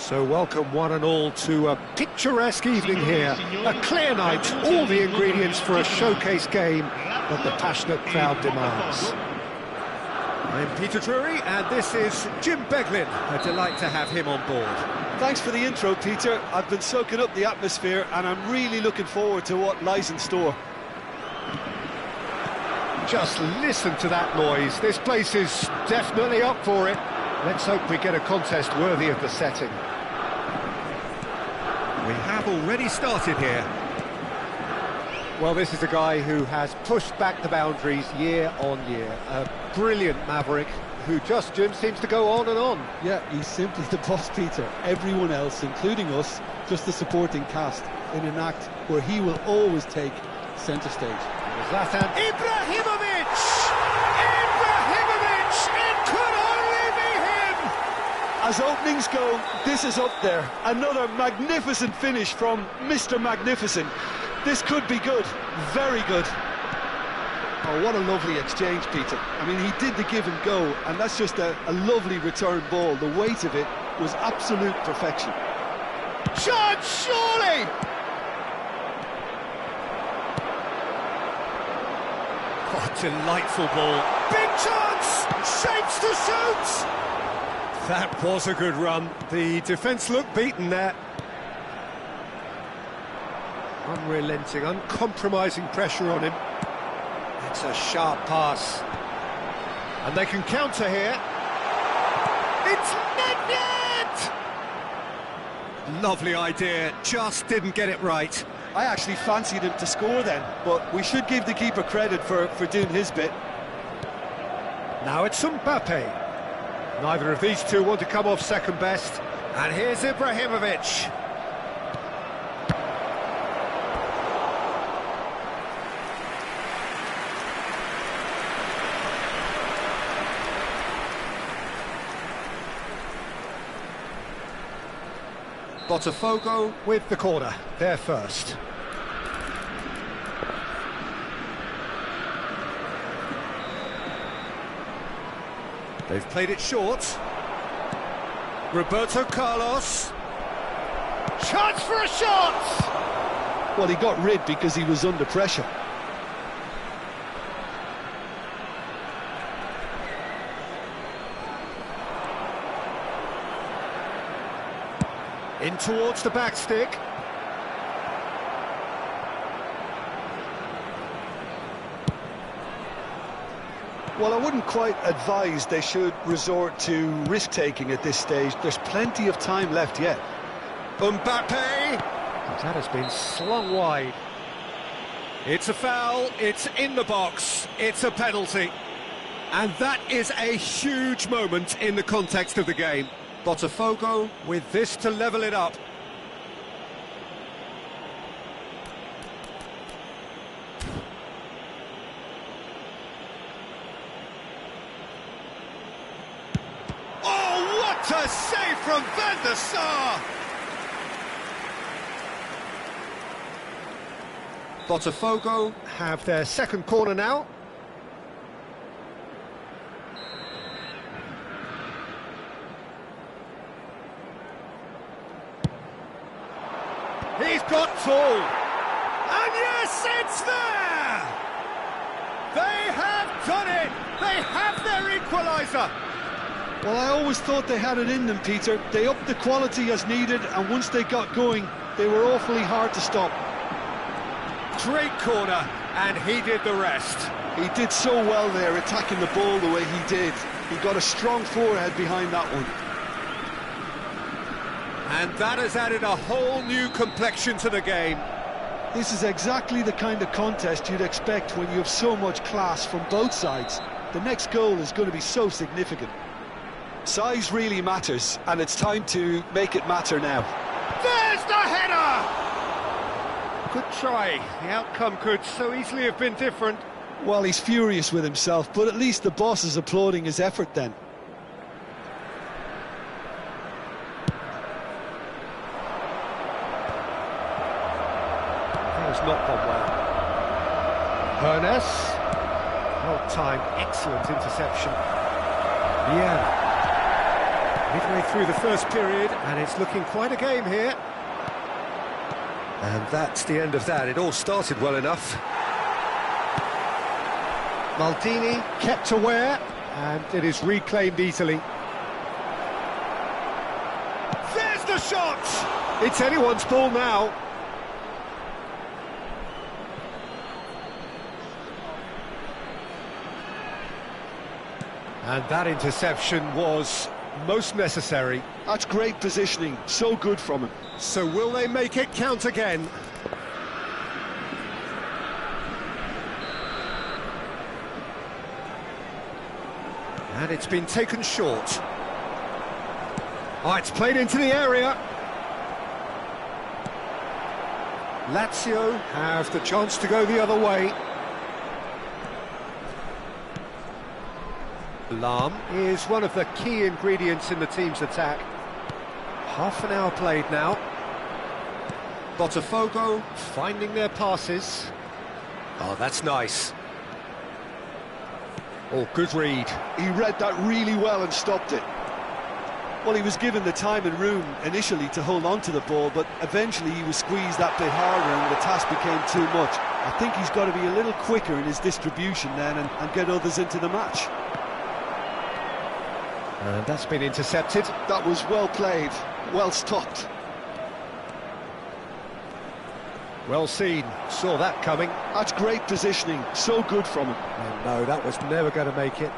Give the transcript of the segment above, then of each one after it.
So welcome one and all to a picturesque evening here. A clear night, all the ingredients for a showcase game that the passionate crowd demands. I'm Peter Drury and this is Jim Beglin. A delight to have him on board. Thanks for the intro, Peter. I've been soaking up the atmosphere and I'm really looking forward to what lies in store. Just listen to that noise. This place is definitely up for it. Let's hope we get a contest worthy of the setting. We have already started here. Well, this is a guy who has pushed back the boundaries year on year. A brilliant maverick who just, Jim, seems to go on and on. Yeah, he's simply the boss, Peter. Everyone else, including us, just the supporting cast in an act where he will always take centre stage. Zlatan Ibrahimovic! Ibrahimovic! It could only be him! As openings go, this is up there. Another magnificent finish from Mr. Magnificent. This could be good, very good. Oh, what a lovely exchange, Peter. I mean, he did the give and go, and that's just a lovely return ball. The weight of it was absolute perfection. Shot, surely! Oh, delightful ball. Big chance! Shapes to shoot! That was a good run. The defence looked beaten there. Unrelenting, uncompromising pressure on him. It's a sharp pass. And they can counter here. It's net! Lovely idea, just didn't get it right. I actually fancied him to score then, but we should give the keeper credit for doing his bit. Now it's Mbappe. Neither of these two want to come off second best. And here's Ibrahimovic. Botafogo with the corner, they're first. They've played it short. Roberto Carlos. Chance for a shot! Well, he got rid because he was under pressure. In towards the back stick. Well, I wouldn't quite advise they should resort to risk-taking at this stage. There's plenty of time left yet. Mbappe! That has been slung wide. It's a foul, it's in the box, it's a penalty. And that is a huge moment in the context of the game. Botafogo with this to level it up. Oh, what a save from Van der Sar! Botafogo have their second corner now. He's got two. And yes, it's there! They have done it! They have their equaliser! Well, I always thought they had it in them, Peter. They upped the quality as needed, and once they got going, they were awfully hard to stop. Great corner, and he did the rest. He did so well there, attacking the ball the way he did. He got a strong forehead behind that one. And that has added a whole new complexion to the game. This is exactly the kind of contest you'd expect when you have so much class from both sides. The next goal is going to be so significant. Size really matters, and it's time to make it matter now. There's the header! Good try. The outcome could so easily have been different. Well, he's furious with himself, but at least the boss is applauding his effort then. That has not gone well. Hernes. Well timed, excellent interception. Yeah. Midway through the first period, and it's looking quite a game here. And that's the end of that. It all started well enough. Maldini kept aware, and it is reclaimed easily. There's the shot! It's anyone's ball now. And that interception was most necessary. That's great positioning, so good from him. So will they make it count again? And it's been taken short. Oh, it's played into the area. Lazio have the chance to go the other way. Alarm is one of the key ingredients in the team's attack. Half an hour played now. Botafogo finding their passes. Oh, that's nice. Oh, good read. He read that really well and stopped it. Well, he was given the time and room initially to hold on to the ball, but eventually he was squeezed that bit harder and the task became too much. I think he's got to be a little quicker in his distribution then and get others into the match. And that's been intercepted. That was well played, well stopped. Well seen, saw that coming. That's great positioning, so good from him. Oh, no, that was never going to make it.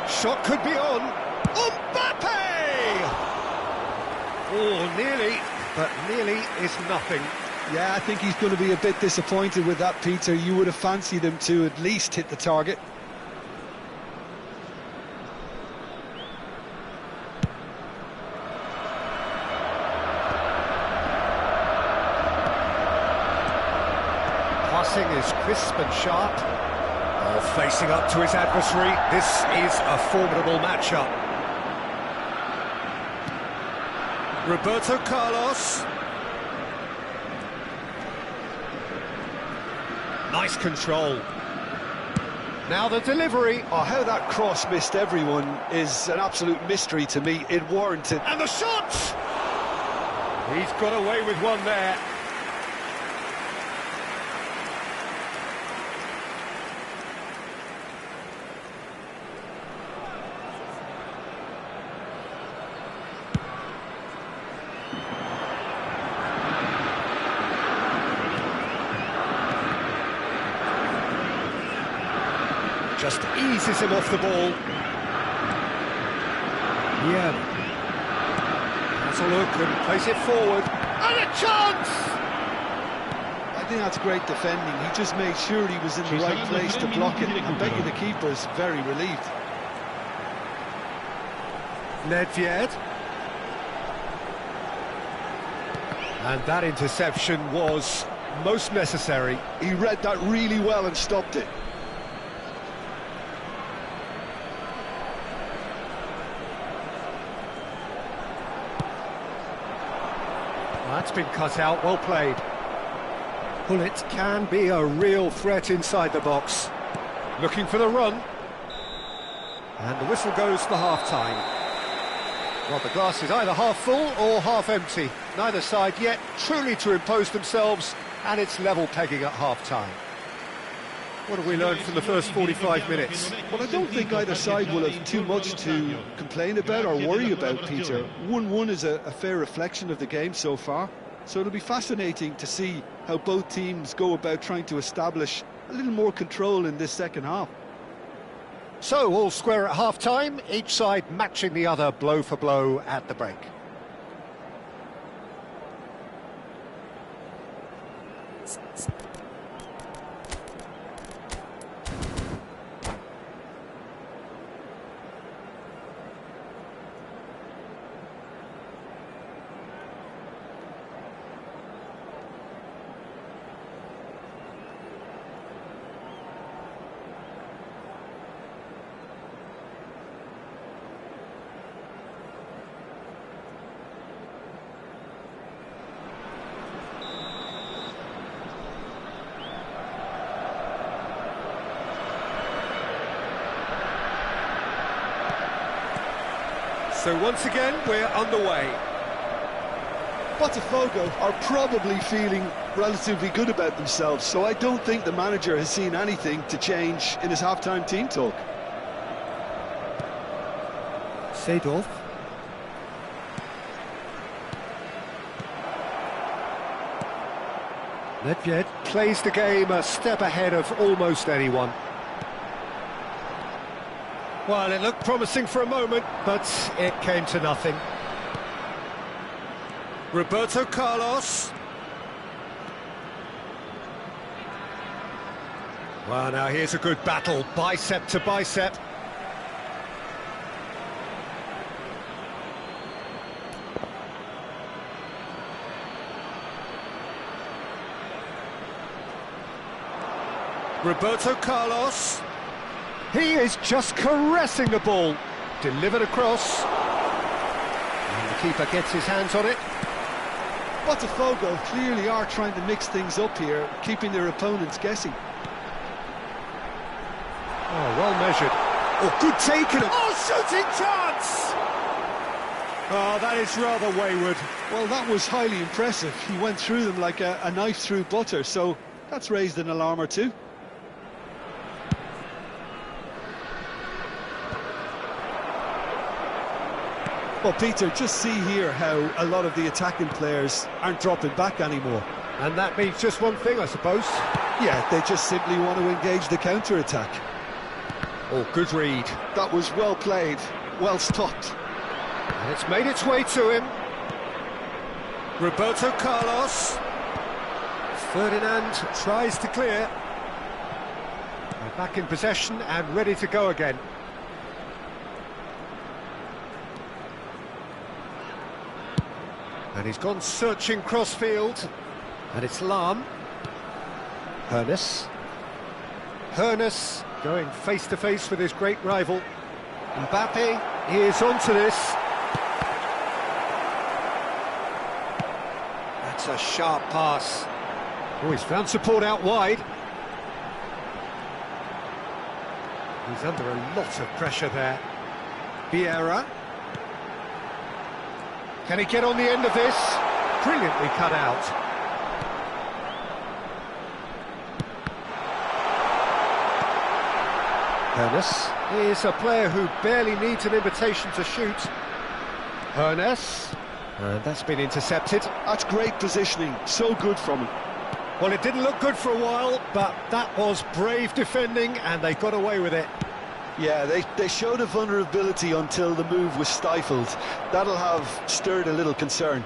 Shot could be on. Mbappe! Oh, nearly, but nearly is nothing. Yeah, I think he's going to be a bit disappointed with that, Peter. You would have fancied him to at least hit the target. Passing is crisp and sharp. Oh, facing up to his adversary. This is a formidable matchup. Roberto Carlos. Nice control. Now the delivery. Oh, how that cross missed everyone is an absolute mystery to me. It warranted. And the shot! He's got away with one there. Just eases him off the ball. Yeah. Has a look and plays it forward. And a chance! I think that's great defending. He just made sure he was in the right place to block it. I bet you the keeper's very relieved. Nedved. And that interception was most necessary. He read that really well and stopped it. That's been cut out, well played. Gullit can be a real threat inside the box. Looking for the run. And the whistle goes for half-time. Well, the glass is either half full or half empty. Neither side yet truly to impose themselves, and it's level pegging at half-time. What have we learned from the first 45 minutes? Well, I don't think either side will have too much to complain about or worry about, Peter. 1-1 is a fair reflection of the game so far. So it'll be fascinating to see how both teams go about trying to establish a little more control in this second half. So, all square at half-time, each side matching the other blow for blow at the break. So once again, we're underway. Botafogo are probably feeling relatively good about themselves, so I don't think the manager has seen anything to change in his half-time team talk. Seedorf. Nedved plays the game a step ahead of almost anyone. Well, it looked promising for a moment, but it came to nothing. Roberto Carlos. Well, now here's a good battle, bicep to bicep. Roberto Carlos. He is just caressing the ball. Delivered across. And the keeper gets his hands on it. Botafogo clearly are trying to mix things up here, keeping their opponents guessing. Oh, well measured. Oh, good taken. Oh, shooting chance! Oh, that is rather wayward. Well, that was highly impressive. He went through them like a knife through butter, so that's raised an alarm or two. Well, Peter, just see here how a lot of the attacking players aren't dropping back anymore. And that means just one thing, I suppose. Yeah, they just simply want to engage the counter-attack. Oh, good read. That was well played, well stopped. And it's made its way to him. Roberto Carlos. Ferdinand tries to clear. They're back in possession and ready to go again. And he's gone searching crossfield. And it's Lahm. Hoeneß. Hoeneß going face-to-face with his great rival. Mbappe is onto this. That's a sharp pass. Oh, he's found support out wide. He's under a lot of pressure there. Vieira. Can he get on the end of this? Brilliantly cut out. Hoeneß is a player who barely needs an invitation to shoot. Hoeneß. And that's been intercepted. That's great positioning, so good from him. Well, it didn't look good for a while, but that was brave defending and they got away with it. Yeah, they showed a vulnerability until the move was stifled. That'll have stirred a little concern.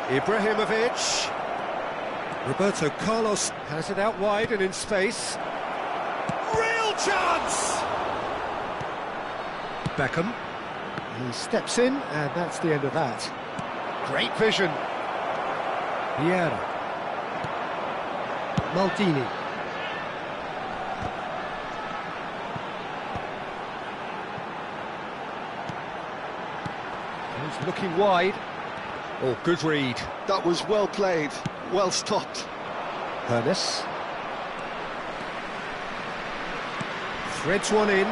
Ibrahimovic. Roberto Carlos has it out wide and in space. Real chance! Beckham. He steps in and that's the end of that. Great vision. Vieira. Maldini. He's looking wide. Oh, good read. That was well played, well stopped. Hoeneß. Threads one in.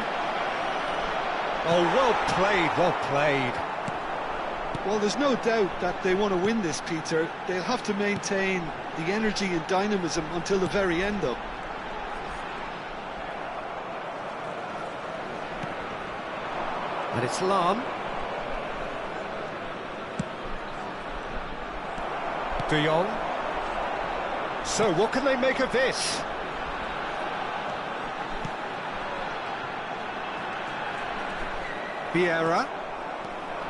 Oh, well played, well played. Well, there's no doubt that they want to win this, Peter. They'll have to maintain the energy and dynamism until the very end, though. And it's Lahm. De Jong. So, what can they make of this? Vieira.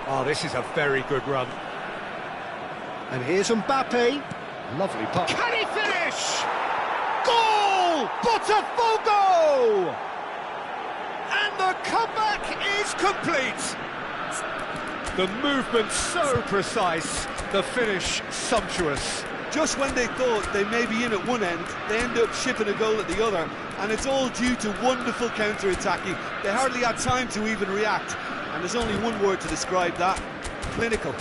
Oh, this is a very good run. And here's Mbappe. Lovely pass. Can he finish? Goal! Botafogo! And the comeback is complete. The movement so precise, the finish sumptuous. Just when they thought they may be in at one end, they end up shipping a goal at the other, and it's all due to wonderful counter-attacking. They hardly had time to even react, and there's only one word to describe that: clinical.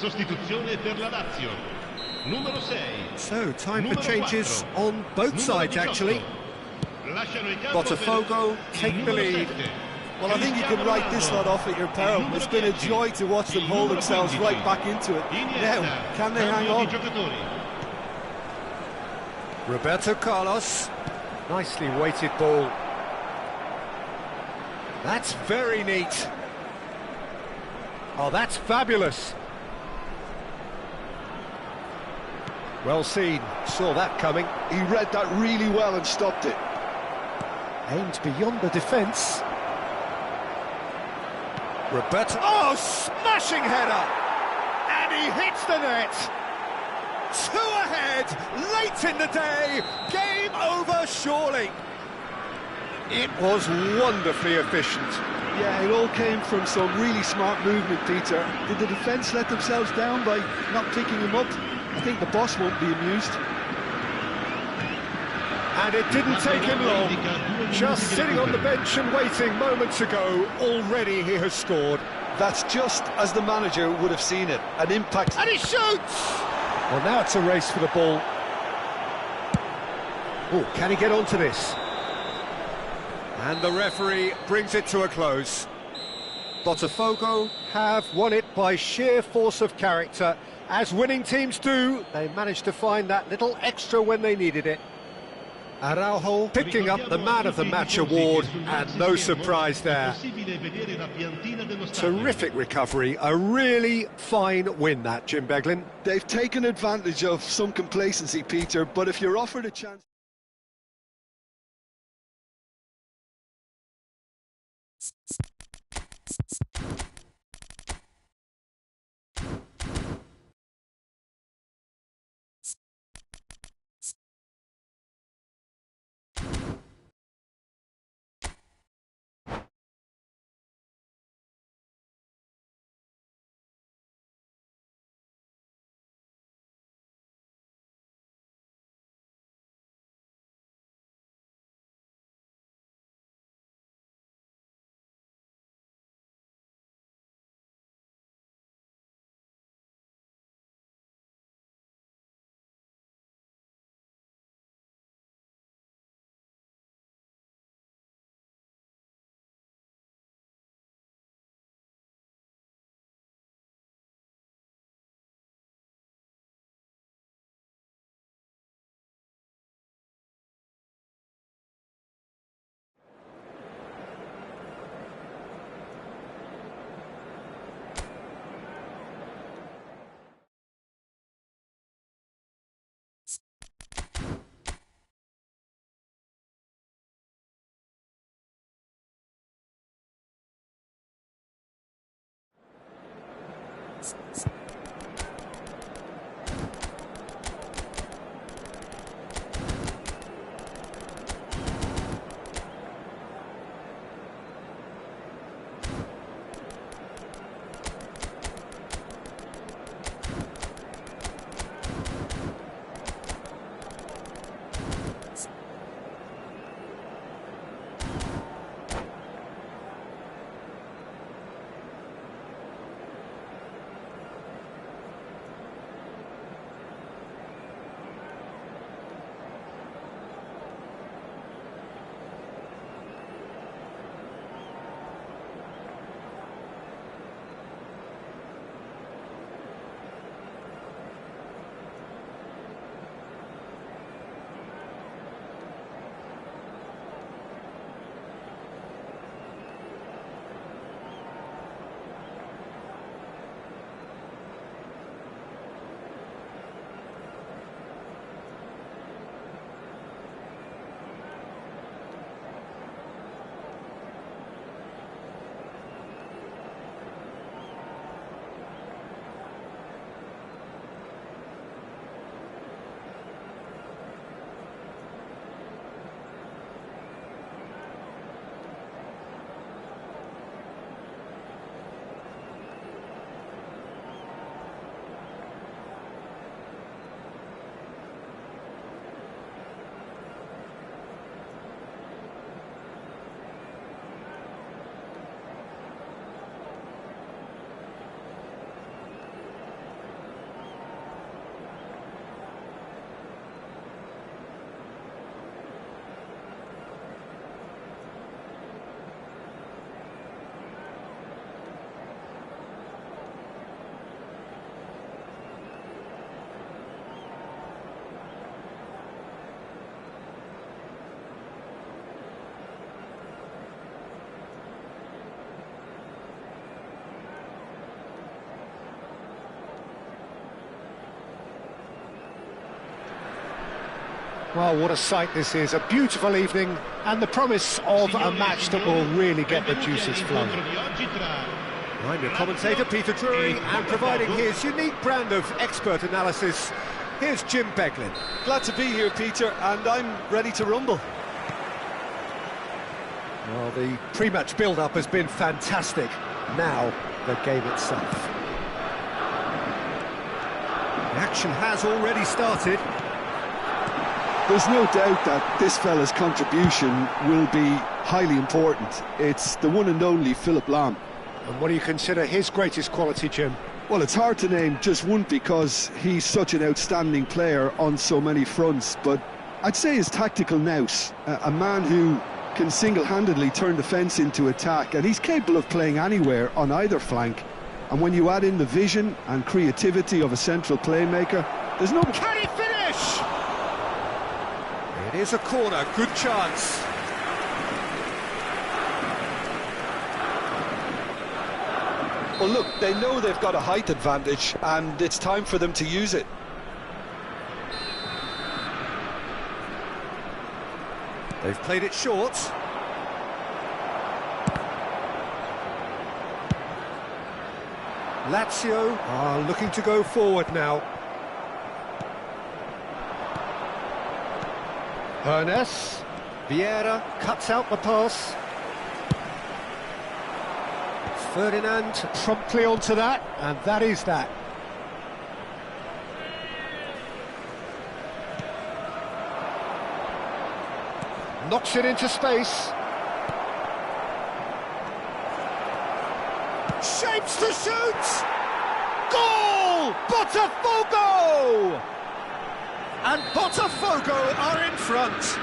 Sostituzione per la Lazio. Numero 6. So, time for changes on both sides, actually. Lasciano il campo Botafogo take the lead. Well, I think you can write this lot off at your peril. It's been a joy to watch them hold themselves right back into it. Now, can they hang on? Roberto Carlos. Nicely weighted ball. That's very neat. Oh, that's fabulous. Well seen. Saw that coming. He read that really well and stopped it. Aimed beyond the defence. Roberto... Oh, smashing header! And he hits the net! 2 ahead, late in the day, game over surely. It was wonderfully efficient. Yeah, it all came from some really smart movement, Peter. Did the defence let themselves down by not picking him up? I think the boss won't be amused. And it didn't take him long. Just sitting on the bench and waiting moments ago, already he has scored. That's just as the manager would have seen it. An impact. And he shoots! Well, now it's a race for the ball. Oh, can he get onto this? And the referee brings it to a close. Botafogo have won it by sheer force of character. As winning teams do, they managed to find that little extra when they needed it. Araujo picking up the Man of the Match award, and no surprise there. Terrific recovery, a really fine win that, Jim Beglin. They've taken advantage of some complacency, Peter, but if you're offered a chance... Well, what a sight this is, a beautiful evening, and the promise of a match that will really get the juices flowing. I'm your commentator, Peter Drury, and providing his unique brand of expert analysis, here's Jim Beglin. Glad to be here, Peter, and I'm ready to rumble. Well, the pre-match build-up has been fantastic. Now, the game itself. The action has already started. There's no doubt that this fella's contribution will be highly important. It's the one and only Philipp Lahm. And what do you consider his greatest quality, Jim? Well, it's hard to name just one because he's such an outstanding player on so many fronts, but I'd say his tactical nous, a man who can single-handedly turn defence into attack, and he's capable of playing anywhere on either flank. And when you add in the vision and creativity of a central playmaker, there's no... Can he finish? It is a corner, good chance. Well, look, they know they've got a height advantage, and it's time for them to use it. They've played it short. Lazio are looking to go forward now. Hernes, Vieira cuts out the pass. Ferdinand promptly onto that, and that is that. Knocks it into space. Shapes to shoot! Goal! Botafogo! And Botafogo are in front.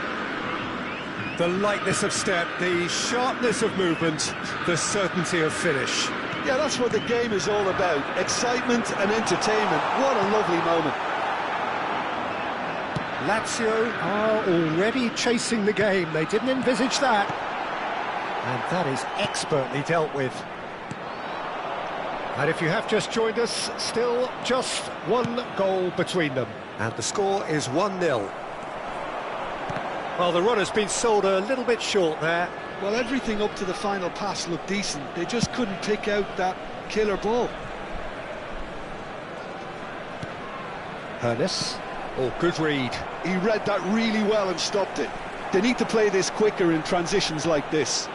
The lightness of step, the sharpness of movement, the certainty of finish. Yeah, that's what the game is all about. Excitement and entertainment. What a lovely moment. Lazio are already chasing the game. They didn't envisage that. And that is expertly dealt with. And if you have just joined us, still just one goal between them. And the score is 1-0. Well, the run has been sold a little bit short there. Well, everything up to the final pass looked decent. They just couldn't pick out that killer ball. Hernes. Oh, good read. He read that really well and stopped it. They need to play this quicker in transitions like this.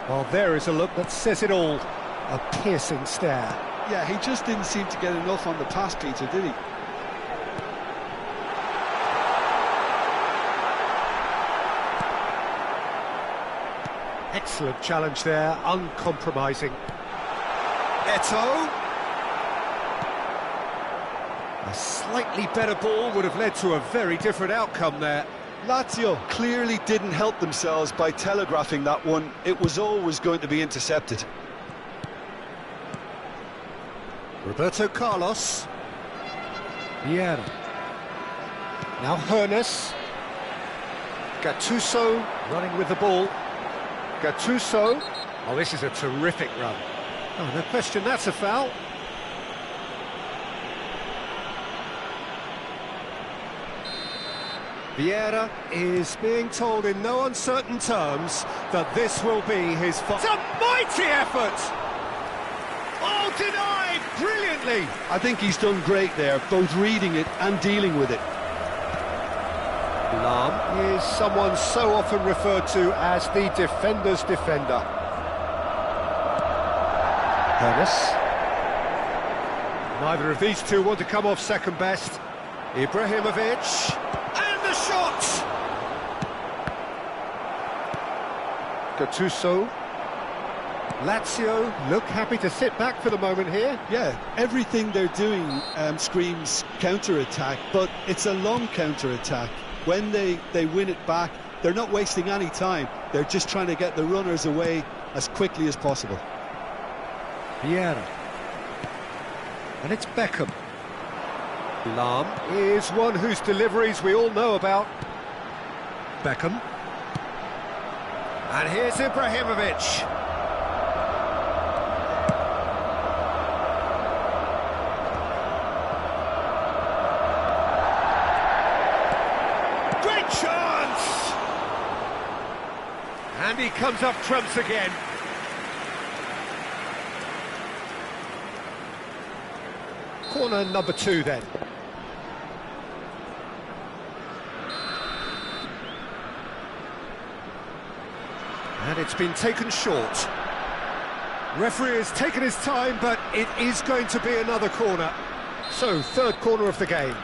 Well, there is a look that says it all. A piercing stare. Yeah, he just didn't seem to get enough on the pass, Peter, did he? Excellent challenge there, uncompromising. Eto'o. A slightly better ball would have led to a very different outcome there. Lazio clearly didn't help themselves by telegraphing that one. It was always going to be intercepted. Roberto Carlos. Vieira. Now Hernes. Gattuso running with the ball. Gattuso. Oh, this is a terrific run. Oh, no question, that's a foul. Vieira is being told in no uncertain terms that this will be his final. It's a mighty effort! Oh, denied brilliantly! I think he's done great there, both reading it and dealing with it. Lahm is someone so often referred to as the defender's defender. Hernes. Neither of these two want to come off second best. Ibrahimovic. And the shot! Gattuso. Lazio look happy to sit back for the moment here. Yeah, everything they're doing screams counter-attack, but it's a long counter-attack. When they win it back, they're not wasting any time. They're just trying to get the runners away as quickly as possible. Vieira. And it's Beckham. Lahm is one whose deliveries we all know about. Beckham. And here's Ibrahimovic. he comes up trumps again. Corner number 2 then. And it's been taken short. Referee has taken his time, but it is going to be another corner. So, third corner of the game.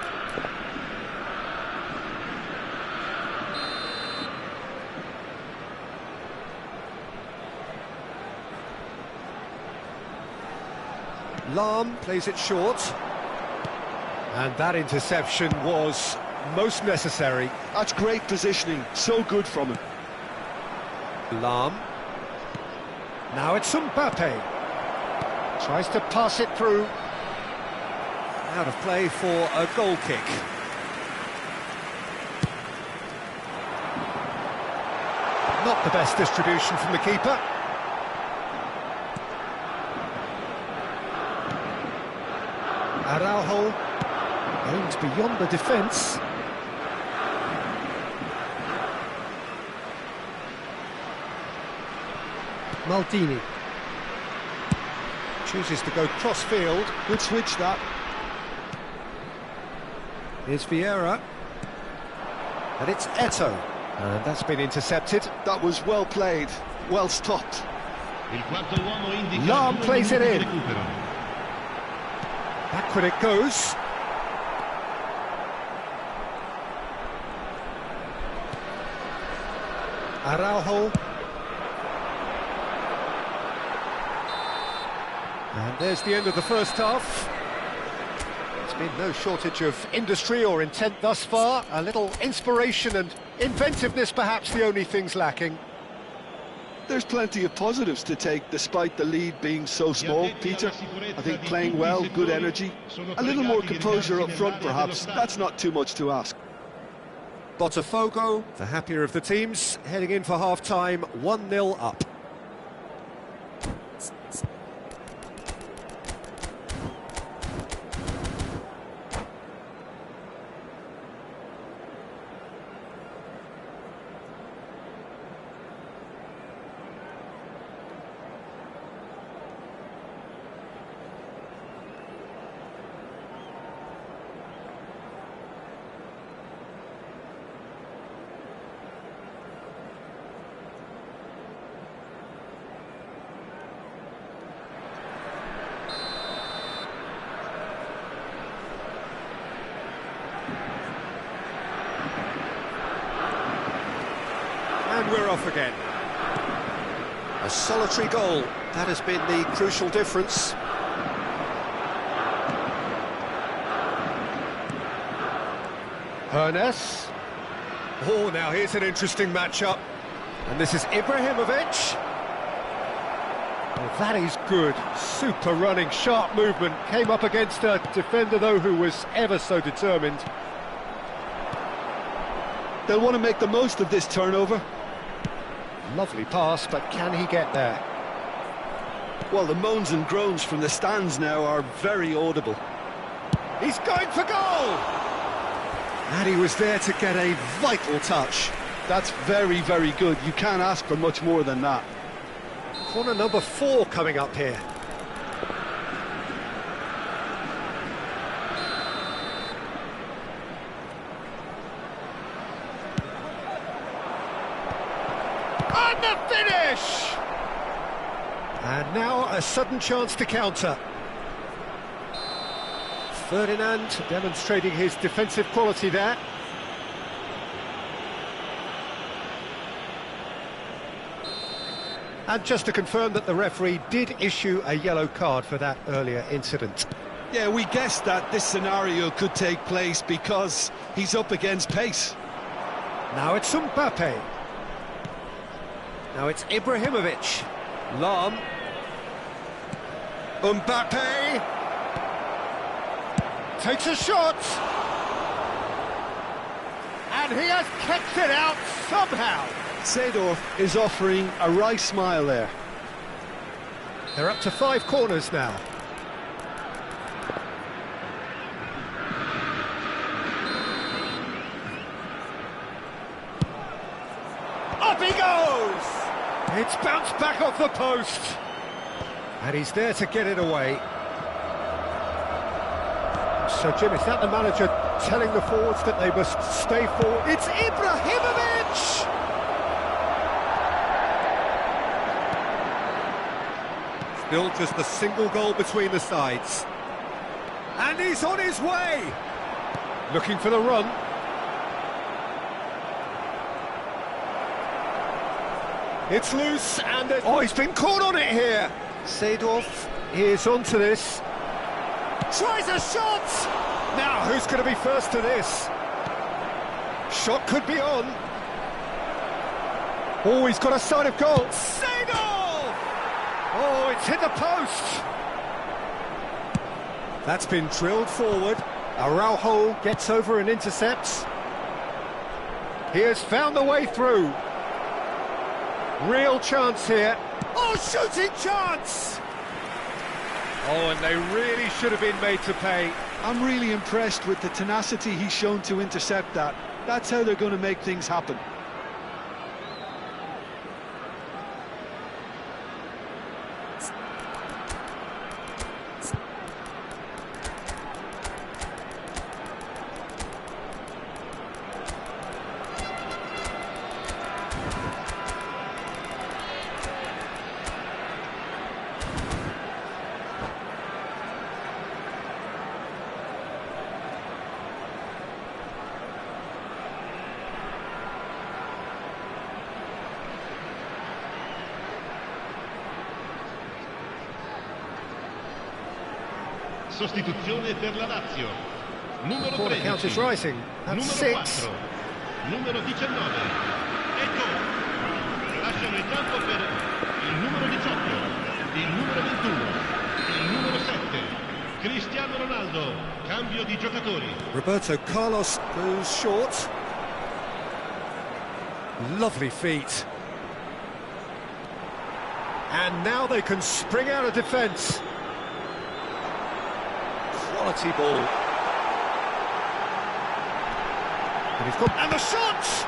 Lahm plays it short. And that interception was most necessary. That's great positioning, so good from him. Lahm. Now it's Mbappe. Tries to pass it through. Out of play for a goal kick. Not the best distribution from the keeper. Araujo aims beyond the defence. Maldini chooses to go cross-field. Good switch, that. Here's Vieira. And it's Eto'o. And that's been intercepted. That was well played, well stopped. Lahm plays it in. Backward it goes. Araujo. And there's the end of the first half. There's been no shortage of industry or intent thus far. A little inspiration and inventiveness, perhaps the only things lacking. There's plenty of positives to take despite the lead being so small, Peter. I think playing well, good energy, a little more composure up front perhaps, that's not too much to ask. Botafogo, the happier of the teams, heading in for half-time, 1-0 up. And we're off again. A solitary goal, that has been the crucial difference. Hernes. Oh, now here's an interesting matchup. And this is Ibrahimovic. Oh, that is good. Super running, sharp movement. Came up against a defender, though, who was ever so determined. They'll want to make the most of this turnover. Lovely pass, but can he get there? Well, the moans and groans from the stands now are very audible. He's going for goal! And he was there to get a vital touch. That's very, very good. You can't ask for much more than that. Corner number 4 coming up here. And the finish! And now a sudden chance to counter. Ferdinand demonstrating his defensive quality there. And just to confirm that the referee did issue a yellow card for that earlier incident. Yeah, we guessed that this scenario could take place because he's up against pace. Now it's Mbappe. Now it's Ibrahimovic. Lahm. Mbappe. Takes a shot. And he has kept it out somehow. Seedorf is offering a wry smile there. They're up to 5 corners now. Up he goes! It's bounced back off the post. And he's there to get it away. So, Jim, is that the manager telling the forwards that they must stay forward? It's Ibrahimovic! Still just a single goal between the sides. And he's on his way! Looking for the run. It's loose, and oh, he's been caught on it here. Seedorf is onto this. Tries a shot! Now, who's going to be first to this? Shot could be on. Oh, he's got a sight of goal. Seedorf! Oh, it's hit the post. That's been drilled forward. Araujo gets over and intercepts. He has found the way through. Real chance here. Oh, shooting chance! Oh, and they really should have been made to pay. I'm really impressed with the tenacity he's shown to intercept that. That's how they're going to make things happen. Sostituzione per la Lazio. Numero 13. Count is rising. That's Numero 6. 4. Numero 19. Ecco. Lasciano il campo per il numero 18, il numero 21, il numero 7. Cristiano Ronaldo. Cambio di giocatori. Roberto Carlos goes short. Lovely feet. And now they can spring out of defence. Quality ball. And the shot!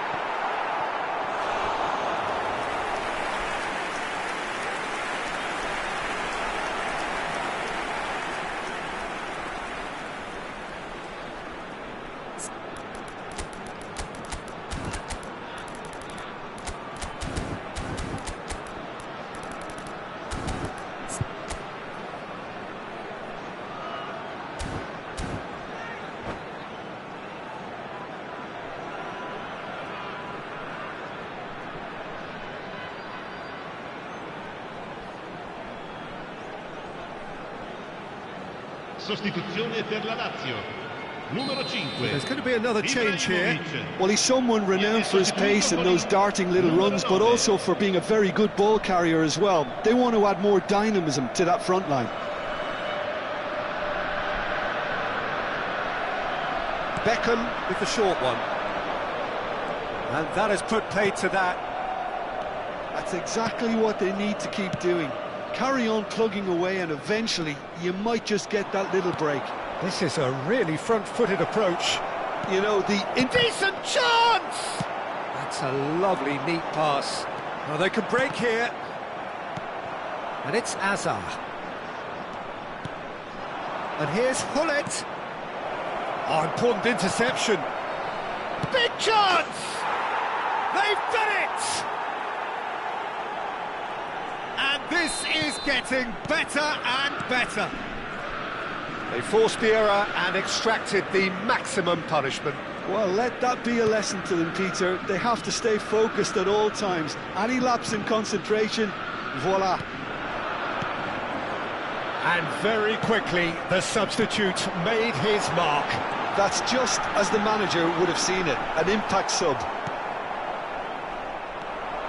Sostituzione per la Lazio. Numero 5. There's going to be another change here. Well, he's someone renowned for his pace and those darting little runs, but also for being a very good ball carrier as well. They want to add more dynamism to that front line. Beckham with the short one. And that has put paid to that. That's exactly what they need to keep doing. Carry on plugging away and eventually you might just get that little break. This is a really front-footed approach. You know, the indecent chance! That's a lovely, neat pass. Well, they can break here. And it's Azar. And here's Hullet. Oh, important interception. Big chance! They've done it! And this is getting better and better. They forced the error and extracted the maximum punishment. Well, let that be a lesson to them, Peter. They have to stay focused at all times. Any lapse in concentration, voila. And very quickly, the substitute made his mark. That's just as the manager would have seen it, an impact sub.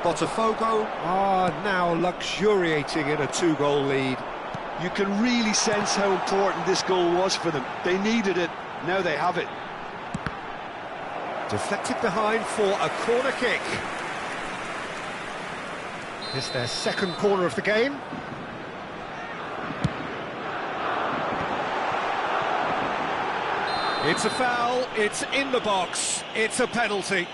Botafogo are now luxuriating in a 2-goal lead. You can really sense how important this goal was for them. They needed it, now they have it. Deflected behind for a corner kick. It's their second corner of the game. It's a foul, it's in the box, it's a penalty.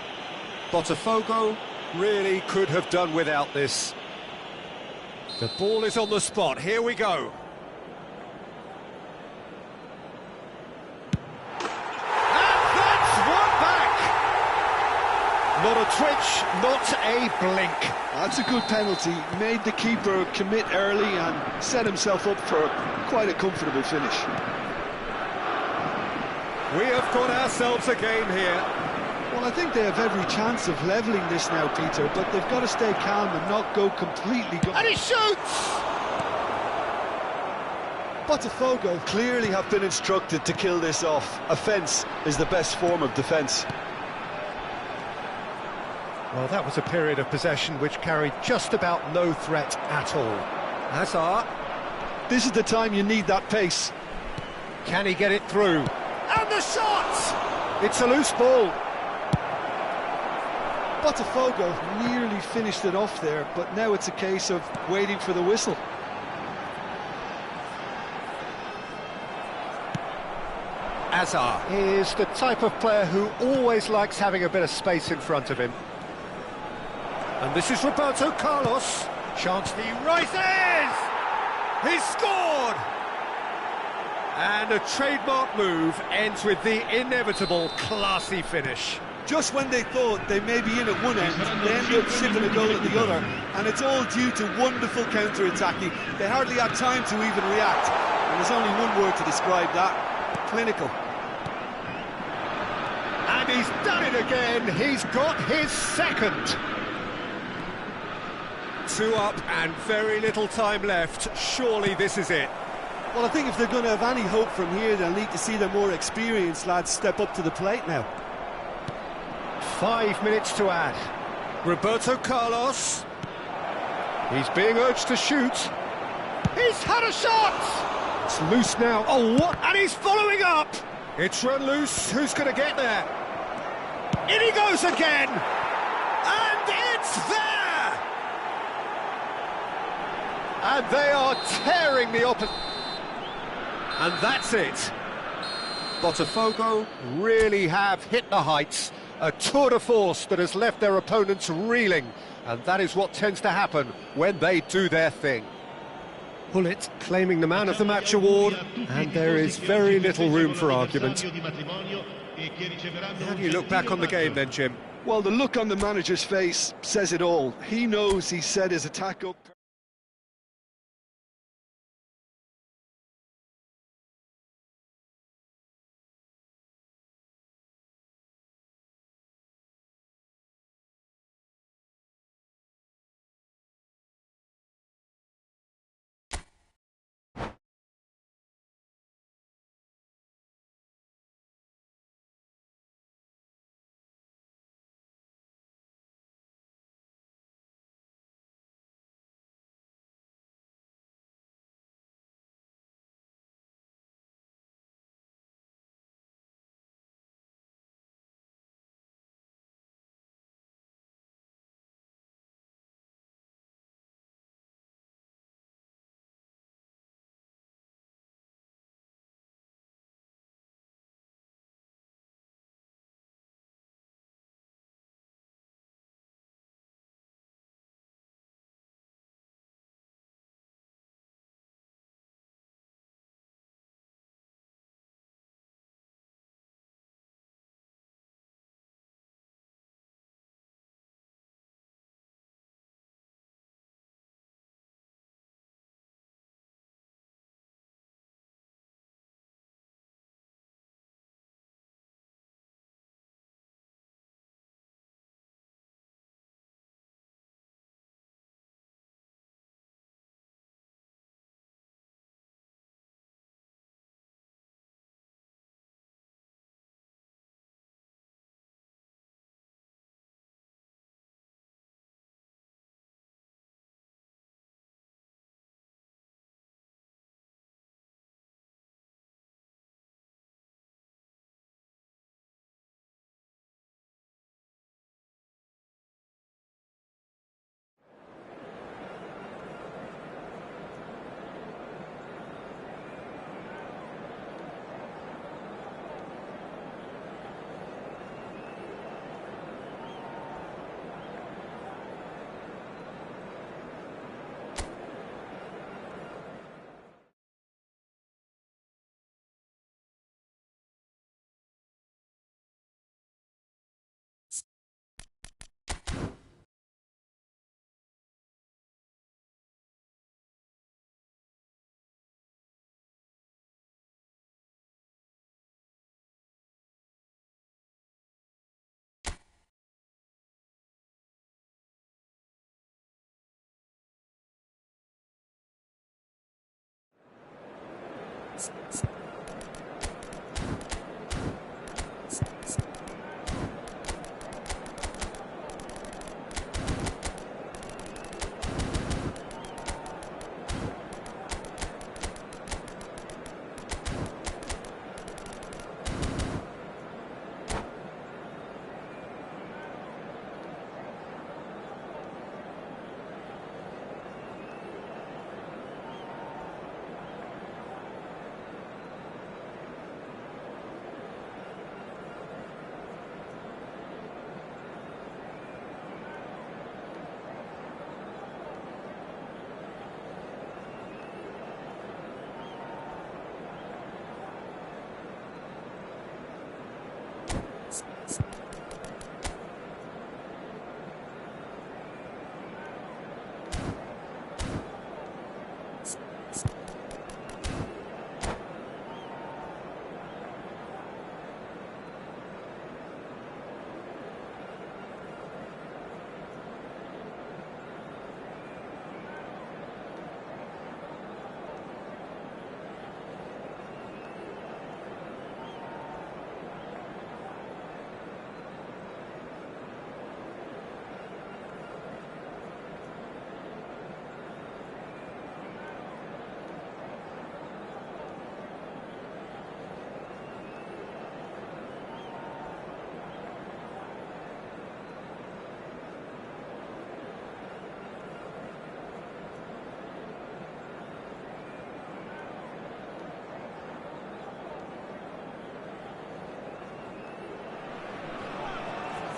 Botafogo really could have done without this. The ball is on the spot, here we go. And that's one back! Not a twitch, not a blink. That's a good penalty. Made the keeper commit early and set himself up for quite a comfortable finish. We have got ourselves a game here. Well, I think they have every chance of levelling this now, Peter, but they've got to stay calm and not go completely... And he shoots! Botafogo clearly have been instructed to kill this off. Offence is the best form of defence. Well, that was a period of possession which carried just about no threat at all. Hazard. This is the time you need that pace. Can he get it through? And the shot! It's a loose ball. Botafogo nearly finished it off there, but now it's a case of waiting for the whistle. Hazard is the type of player who always likes having a bit of space in front of him. And this is Roberto Carlos. Chance, he rises! He's scored! And a trademark move ends with the inevitable classy finish. Just when they thought they may be in at one end, they end up shipping a goal at the other, and it's all due to wonderful counter-attacking. They hardly had time to even react, and there's only one word to describe that: clinical. And he's done it again, he's got his second. 2 up and very little time left, surely this is it. Well, I think if they're going to have any hope from here, they'll need to see their more experienced lads step up to the plate now. 5 minutes to add. Roberto Carlos. He's being urged to shoot. He's had a shot! It's loose now. Oh, what? And he's following up! It's run loose. Who's going to get there? In he goes again! And it's there! And they are tearing the opposition. And that's it. Botafogo really have hit the heights. A tour de force that has left their opponents reeling, and that is what tends to happen when they do their thing. Pullet claiming the Man of the Match award, and there is very little room for argument. How do you look back on the game then, Jim? Well, the look on the manager's face says it all. He knows he set his attack up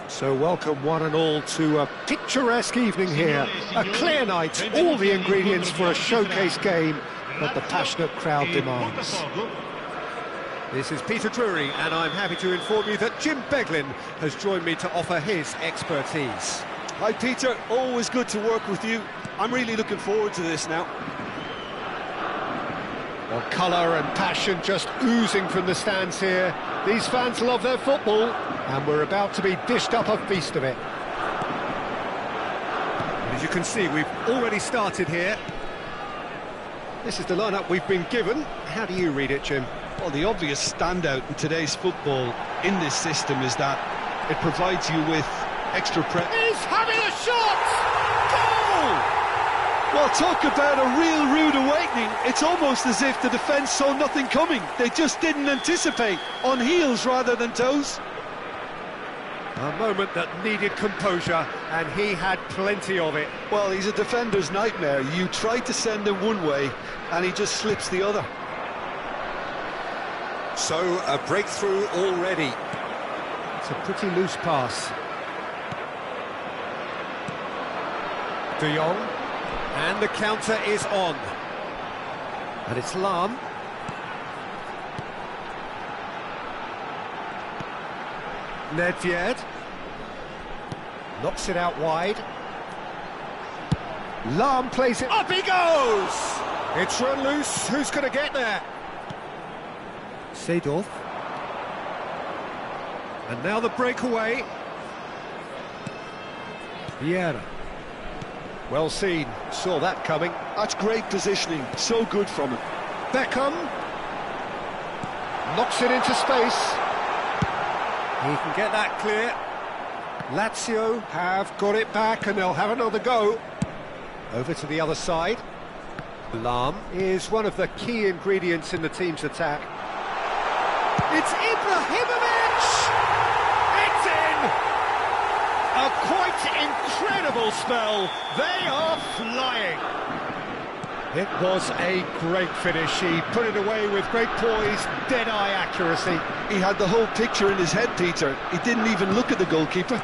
So welcome one and all to a picturesque evening here, a clear night, all the ingredients for a showcase game that the passionate crowd demands. This is Peter Drury, and I'm happy to inform you that Jim Beglin has joined me to offer his expertise. Hi Peter, always good to work with you. I'm really looking forward to this now. Well, colour and passion just oozing from the stands here. These fans love their football, and we're about to be dished up a feast of it. And as you can see, we've already started here. This is the lineup we've been given. How do you read it, Jim? Well, the obvious standout in today's football in this system is that it provides you with extra prep. He's having a shot! Goal! Well, talk about a real rude awakening. It's almost as if the defence saw nothing coming. They just didn't anticipate, on heels rather than toes. A moment that needed composure, and he had plenty of it. Well, he's a defender's nightmare. You try to send him one way, and he just slips the other. So, a breakthrough already. It's a pretty loose pass. De Jong. And the counter is on. And it's Lahm. Nedved. Knocks it out wide. Lahm plays it. Up he goes! It's run loose. Who's going to get there? Seedorf. And now the breakaway. Vieira. Well seen, saw that coming. That's great positioning, so good from him. Beckham knocks it into space. He can get that clear. Lazio have got it back and they'll have another go. Over to the other side. Lahm is one of the key ingredients in the team's attack. It's Ibrahimovic! It's in! A quite incredible spell. They are flying. It was a great finish. He put it away with great poise, dead-eye accuracy. He had the whole picture in his head, Peter. He didn't even look at the goalkeeper.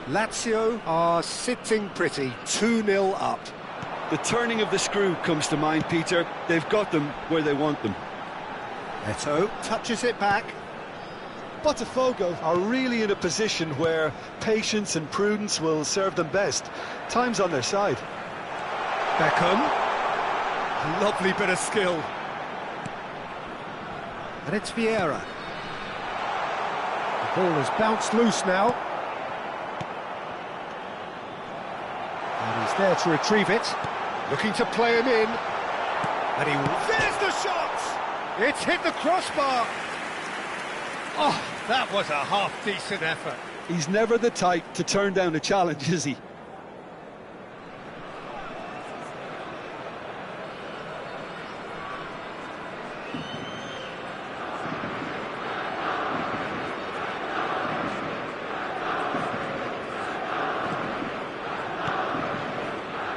Lazio are sitting pretty, 2-0 up. The turning of the screw comes to mind, Peter. They've got them where they want them. Eto'o touches it back. Botafogo are really in a position where patience and prudence will serve them best. Time's on their side. Beckham. Lovely bit of skill. And it's Vieira. The ball has bounced loose now. And he's there to retrieve it. Looking to play him in. And there's the shot! It's hit the crossbar! Oh, that was a half-decent effort. He's never the type to turn down a challenge, is he?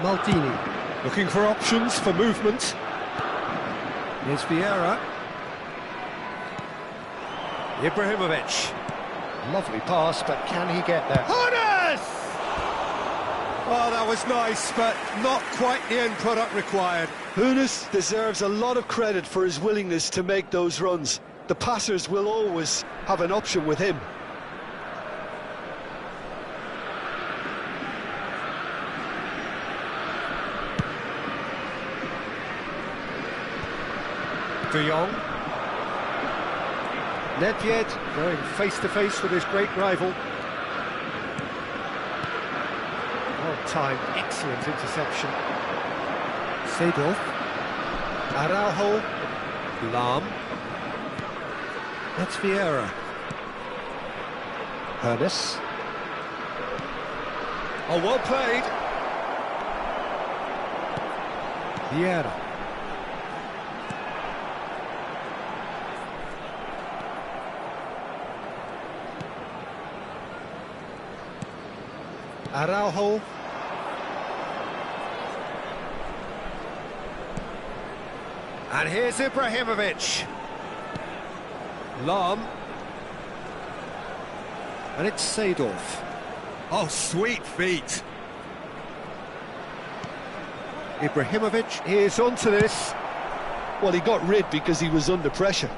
Maldini, looking for options for movement. Here's Vieira. Ibrahimovic. Lovely pass, but can he get there? Hones! Oh, that was nice, but not quite the end product required. Hoeneß deserves a lot of credit for his willingness to make those runs. The passers will always have an option with him. De Jong. Nedved going face-to-face with his great rival. Well-timed, excellent interception. Seedorf. Araujo. Lahm. That's Vieira. Hoeneß. Oh, well played. Vieira. Araujo. And here's Ibrahimovic. Lahm. And it's Seedorf. Oh, sweet feet. Ibrahimovic is onto this. Well, he got rid because he was under pressure.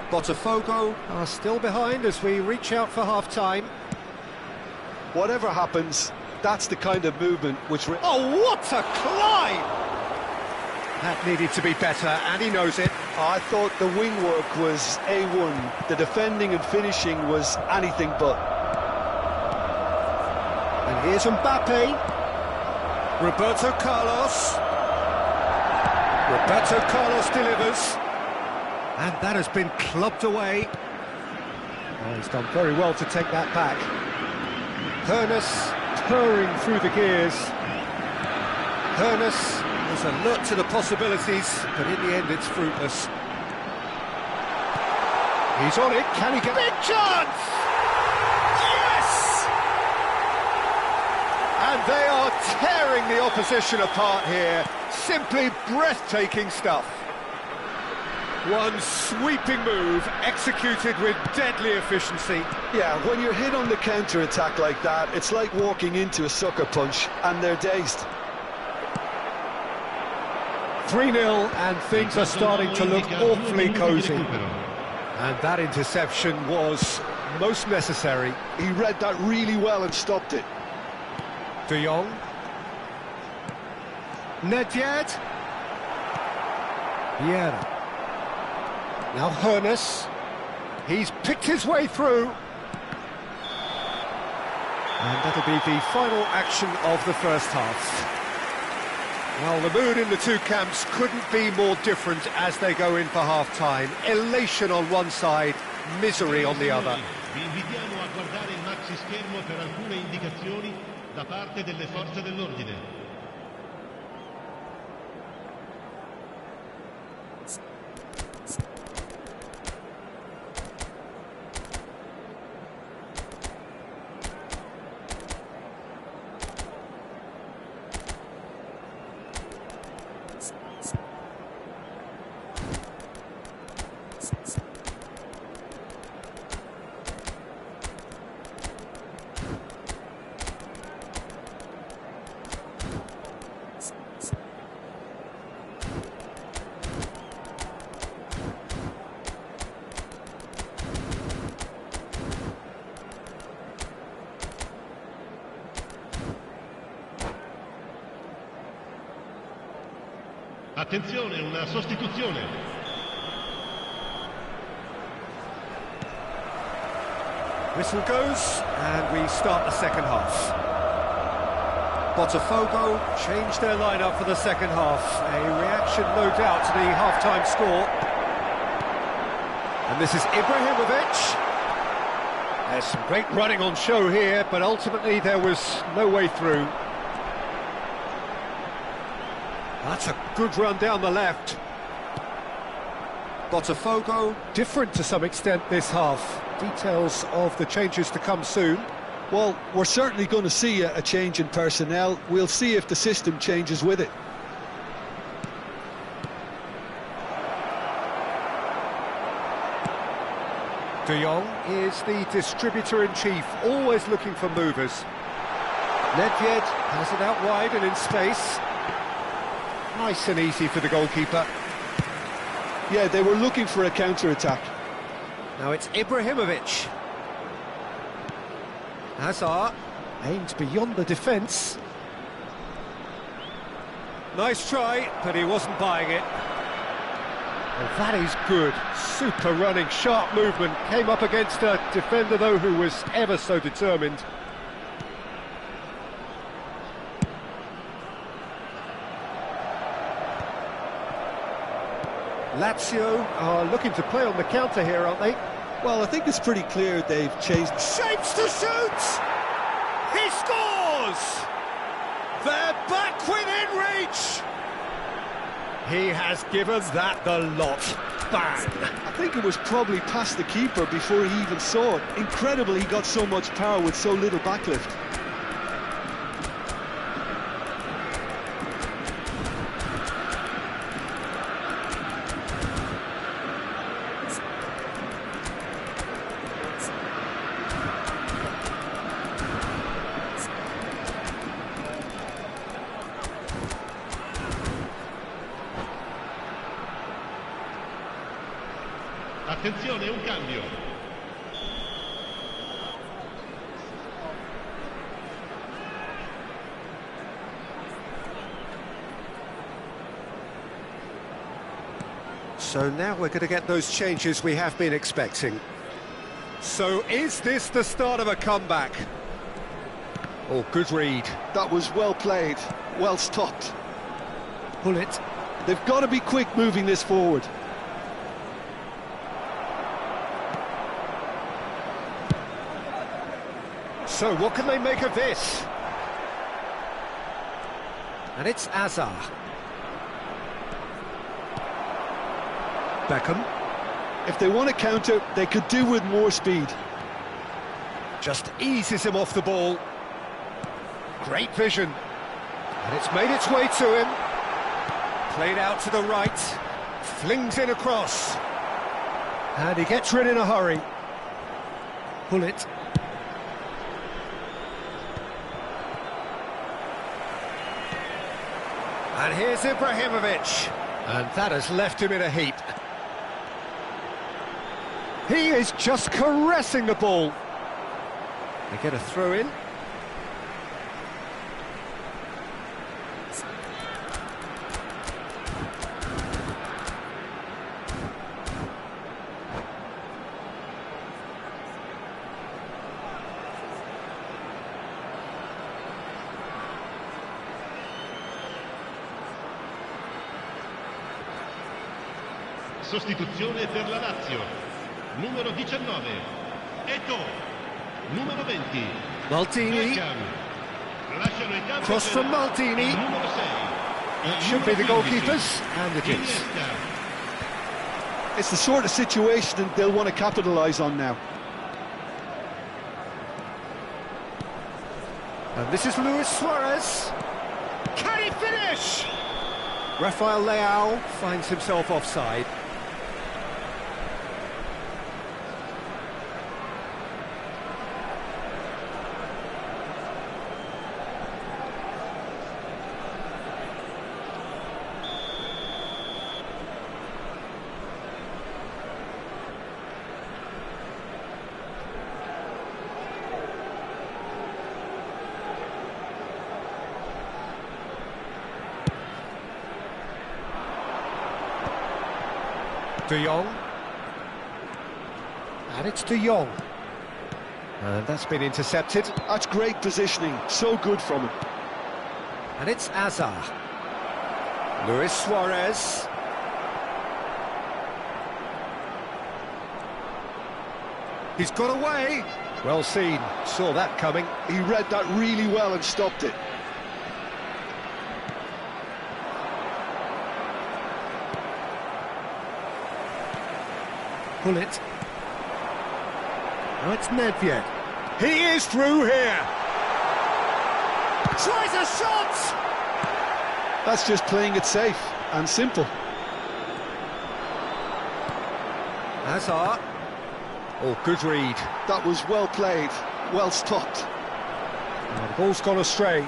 Botafogo are still behind as we reach out for half-time. Whatever happens, that's the kind of movement which... Oh, what a climb! That needed to be better, and he knows it. I thought the wing work was A1. The defending and finishing was anything but. And here's Mbappe. Roberto Carlos. Roberto Carlos delivers. And that has been clubbed away. Oh, he's done very well to take that back. Hoeneß purring through the gears. Hoeneß is alert to the possibilities, but in the end it's fruitless. He's on it, can he get... Big chance! Yes! And they are tearing the opposition apart here. Simply breathtaking stuff. One sweeping move, executed with deadly efficiency. Yeah, when you're hit on the counter-attack like that, it's like walking into a sucker punch, and they're dazed. 3-0, and things are starting to look awfully cosy. And that interception was most necessary. He read that really well and stopped it. De Jong. Nedved. Vieira. Now Hoeneß. He's picked his way through. And that'll be the final action of the first half. Well, the mood in the two camps couldn't be more different as they go in for half-time. Elation on one side, misery on the other. Vi invitiamo a guardare il maxi schermo per alcune indicazioni da parte delle forze dell'ordine. Attenzione, una sostituzione. Whistle goes, and we start the second half. Botafogo changed their lineup for the second half. A reaction, no doubt, to the half-time score. And this is Ibrahimovic. There's some great running on show here, but ultimately there was no way through. That's a good run down the left. Botafogo, different to some extent this half. Details of the changes to come soon. Well, we're certainly going to see a change in personnel. We'll see if the system changes with it. De Jong is the distributor-in-chief, always looking for movers. Nedved has it out wide and in space. Nice and easy for the goalkeeper. Yeah, they were looking for a counter-attack. Now it's Ibrahimovic. Hazard aimed beyond the defence. Nice try, but he wasn't buying it. Well, that is good. Super running, sharp movement. Came up against a defender, though, who was ever so determined. Lazio are looking to play on the counter here, aren't they? Well, I think it's pretty clear they've changed. Shapes to shoot! He scores! They're back within reach! He has given that the lot. Bang! I think it was probably past the keeper before he even saw it. Incredible he got so much power with so little backlift. Attenzione, un cambio. So now we're going to get those changes we have been expecting. So is this the start of a comeback? Oh, good read. That was well played, well stopped. Pull it. They've got to be quick moving this forward. So what can they make of this? And it's Hazard. Beckham. If they want to counter, they could do with more speed. Just eases him off the ball. Great vision. And it's made its way to him. Played out to the right. Flings in across. And he gets rid in a hurry. Pull it. And here's Ibrahimovic. And that has left him in a heap. He is just caressing the ball. They get a throw in. Sostituzione per la Lazio. Numero 19. Eto'o. Numero 20. Maldini. Beckham. Lasciano il campo Cross from Maldini. Numero 6. It should be the goalkeepers, and it is. Iniesta. It's the sort of situation they'll want to capitalise on now. And this is Luis Suarez. Can he finish? Rafael Leao finds himself offside. De Jong. And it's De Jong. And that's been intercepted. That's great positioning, so good from him. And it's Azar. Luis Suarez. He's got away. Well seen, saw that coming. He read that really well and stopped it. Pull it. Now it's Nedved. He is through here. Tries a shot! That's just playing it safe and simple. Hazard. Oh, good read. That was well played, well stopped. Oh, the ball's gone astray.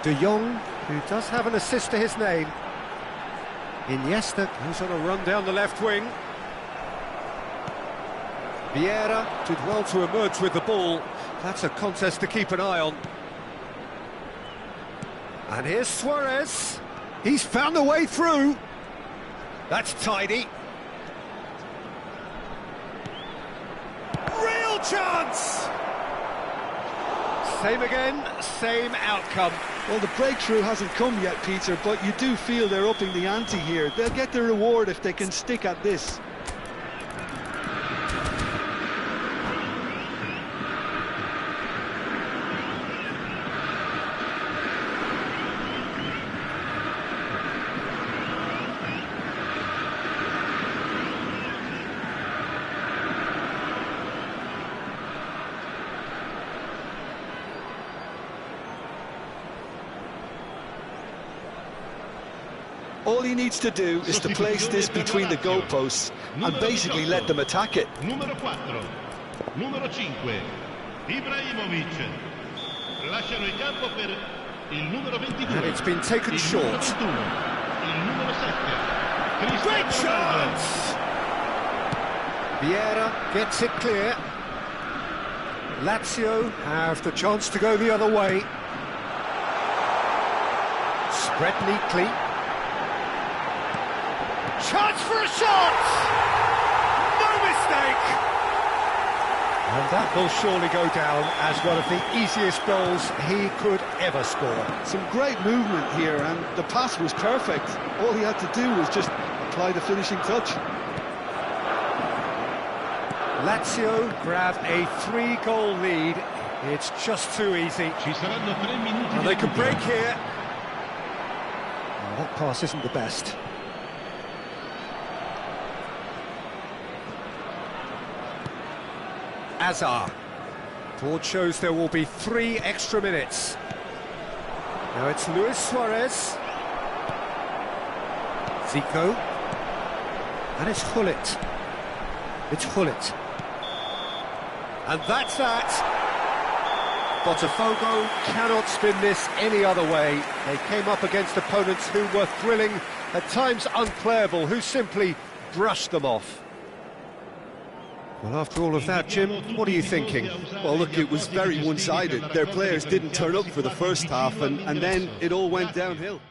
De Jong, who does have an assist to his name. Iniesta goes on a run down the left wing. Vieira did well to emerge with the ball. That's a contest to keep an eye on. And here's Suarez. He's found a way through. That's tidy. Real chance! Same again, same outcome. Well, the breakthrough hasn't come yet, Peter, but you do feel they're upping the ante here. They'll get the reward if they can stick at this. All he needs to do is to place this between the goalposts and basically let them attack it. Numero 4, numero 5, Ibrahimovic. Lasciano il campo per il numero 22. And it's been taken short. Il numero 7. Great chance! Vieira gets it clear. Lazio have the chance to go the other way. Spread neatly. Chance for a shot! No mistake! And that will surely go down as one of the easiest goals he could ever score. Some great movement here, and the pass was perfect. All he had to do was just apply the finishing touch. Lazio grab a 3-goal lead. It's just too easy. And they can break here. Oh, that pass isn't the best. Azar. Board shows there will be 3 extra minutes. Now it's Luis Suarez. Zico. And it's Gullit. It's Gullit. And that's that. Botafogo cannot spin this any other way. They came up against opponents who were thrilling, at times unplayable, who simply brushed them off. Well, after all of that, Jim, what are you thinking? Well, look, it was very one-sided. Their players didn't turn up for the first half, and then it all went downhill.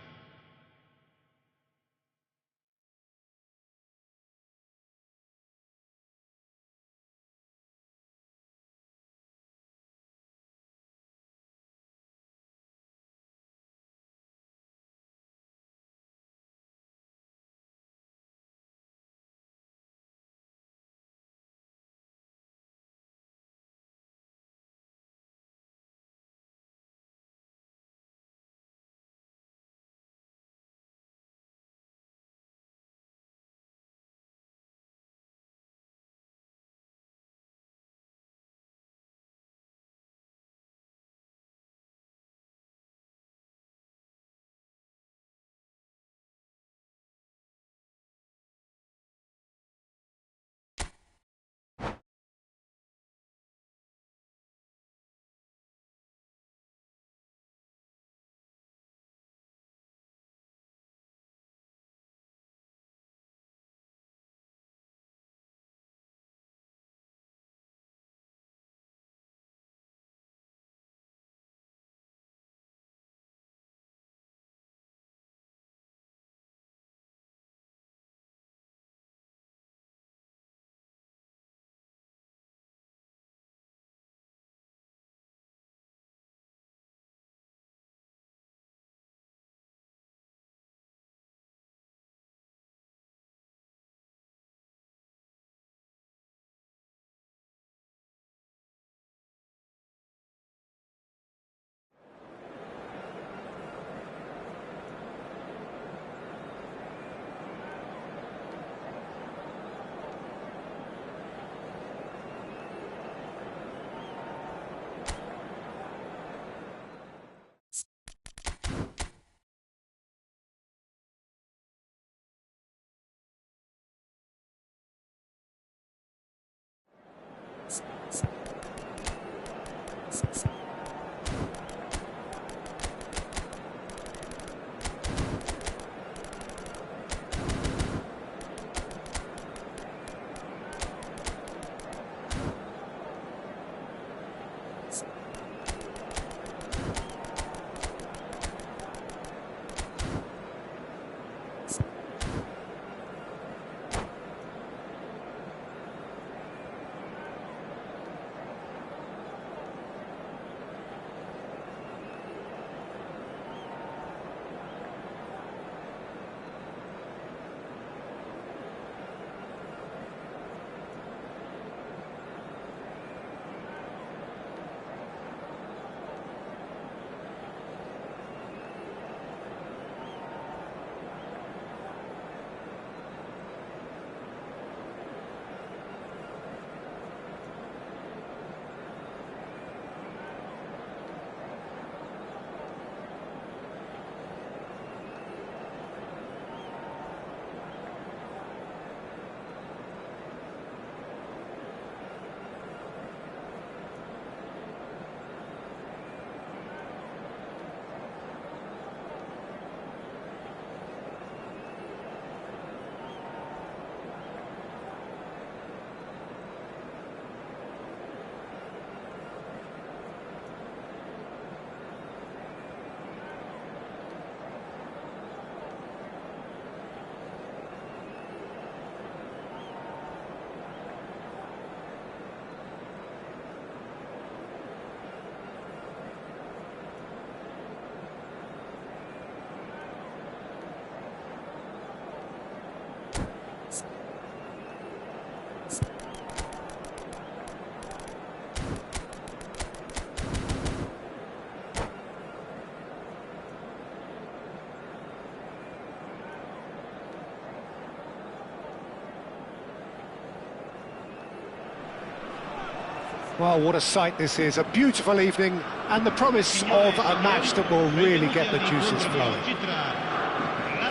Well, what a sight this is, a beautiful evening, and the promise of a match that will really get the juices flowing.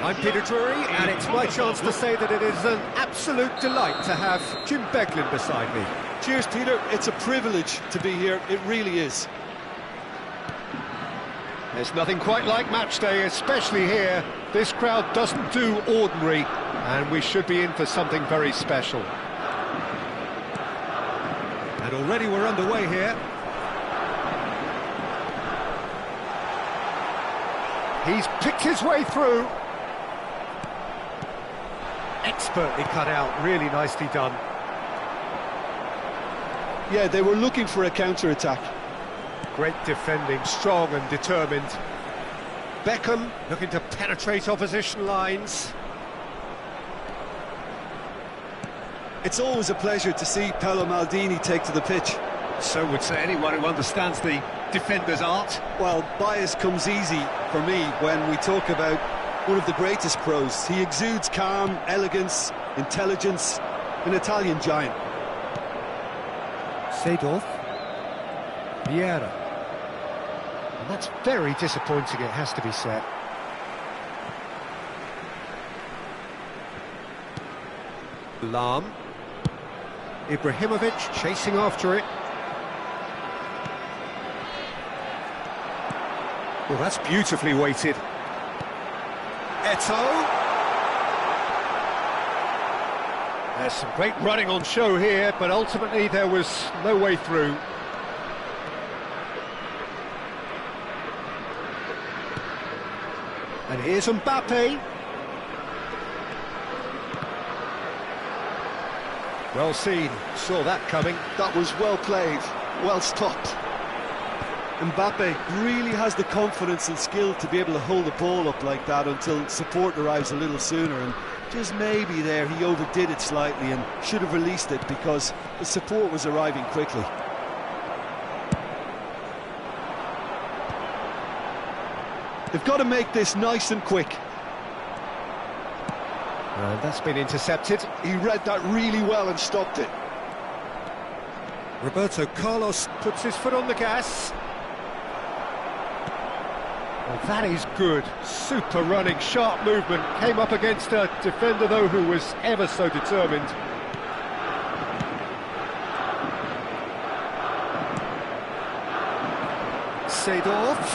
I'm Peter Drury, and it's my chance to say that it is an absolute delight to have Jim Beglin beside me. Cheers, Peter. It's a privilege to be here. It really is. There's nothing quite like match day, especially here. This crowd doesn't do ordinary, and we should be in for something very special. And already we're underway here. He's picked his way through. Expertly cut out, really nicely done. Yeah, they were looking for a counter-attack. Great defending, strong and determined. Beckham looking to penetrate opposition lines. It's always a pleasure to see Paolo Maldini take to the pitch. So would say anyone who understands the defender's art. Well, bias comes easy for me when we talk about one of the greatest pros. He exudes calm, elegance, intelligence, an Italian giant. Seedorf. Vieira. And that's very disappointing, it has to be said. Lahm. Ibrahimovic chasing after it. Well, that's beautifully weighted. Eto'o. There's some great running on show here, but ultimately there was no way through. And here's Mbappe. Well seen, saw that coming. That was well played, well stopped. Mbappe really has the confidence and skill to be able to hold the ball up like that until support arrives a little sooner, and just maybe there he overdid it slightly and should have released it because the support was arriving quickly. They've got to make this nice and quick. And that's been intercepted. He read that really well and stopped it. Roberto Carlos puts his foot on the gas. Well, that is good. Super running, sharp movement. Came up against a defender, though, who was ever so determined. Seedorf.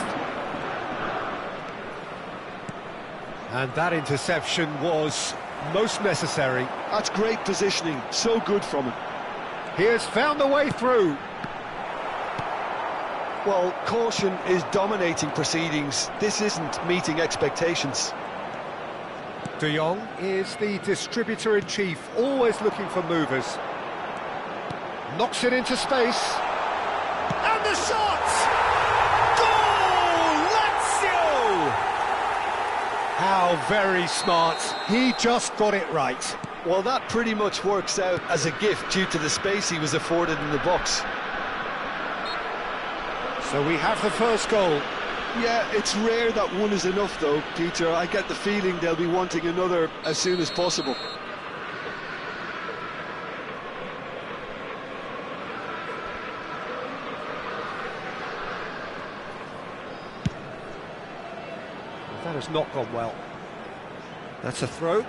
And that interception was most necessary. That's great positioning, so good from him. He has found the way through. Well, caution is dominating proceedings. This isn't meeting expectations. De Jong is the distributor-in-chief, always looking for movers. Knocks it into space. And the shot! Goal! Lazio! How very smart. He just got it right. Well, that pretty much works out as a gift due to the space he was afforded in the box. So we have the first goal. Yeah, it's rare that one is enough though, Peter. I get the feeling they'll be wanting another as soon as possible. That has not gone well. That's a throw.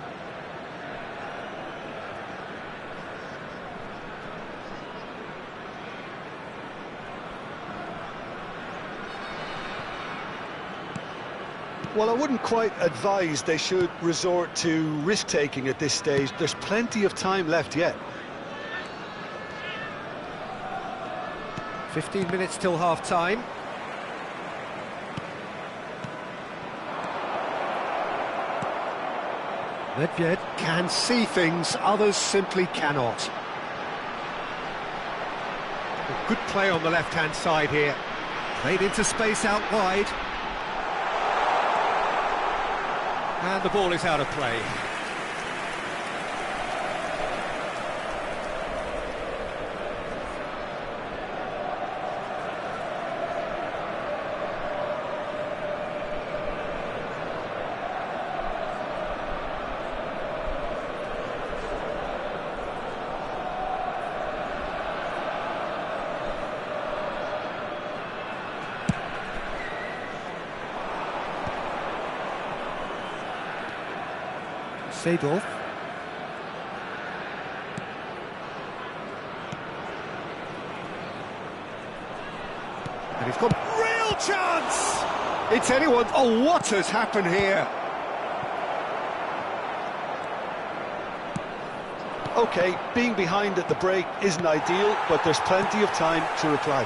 Well, I wouldn't quite advise they should resort to risk-taking at this stage. There's plenty of time left yet. 15 minutes till half-time. Nedved can see things, others simply cannot. Good play on the left-hand side here. Played into space out wide. And the ball is out of play. Seedorf. And he's got real chance! It's anyone. Oh, what has happened here? OK, being behind at the break isn't ideal, but there's plenty of time to reply.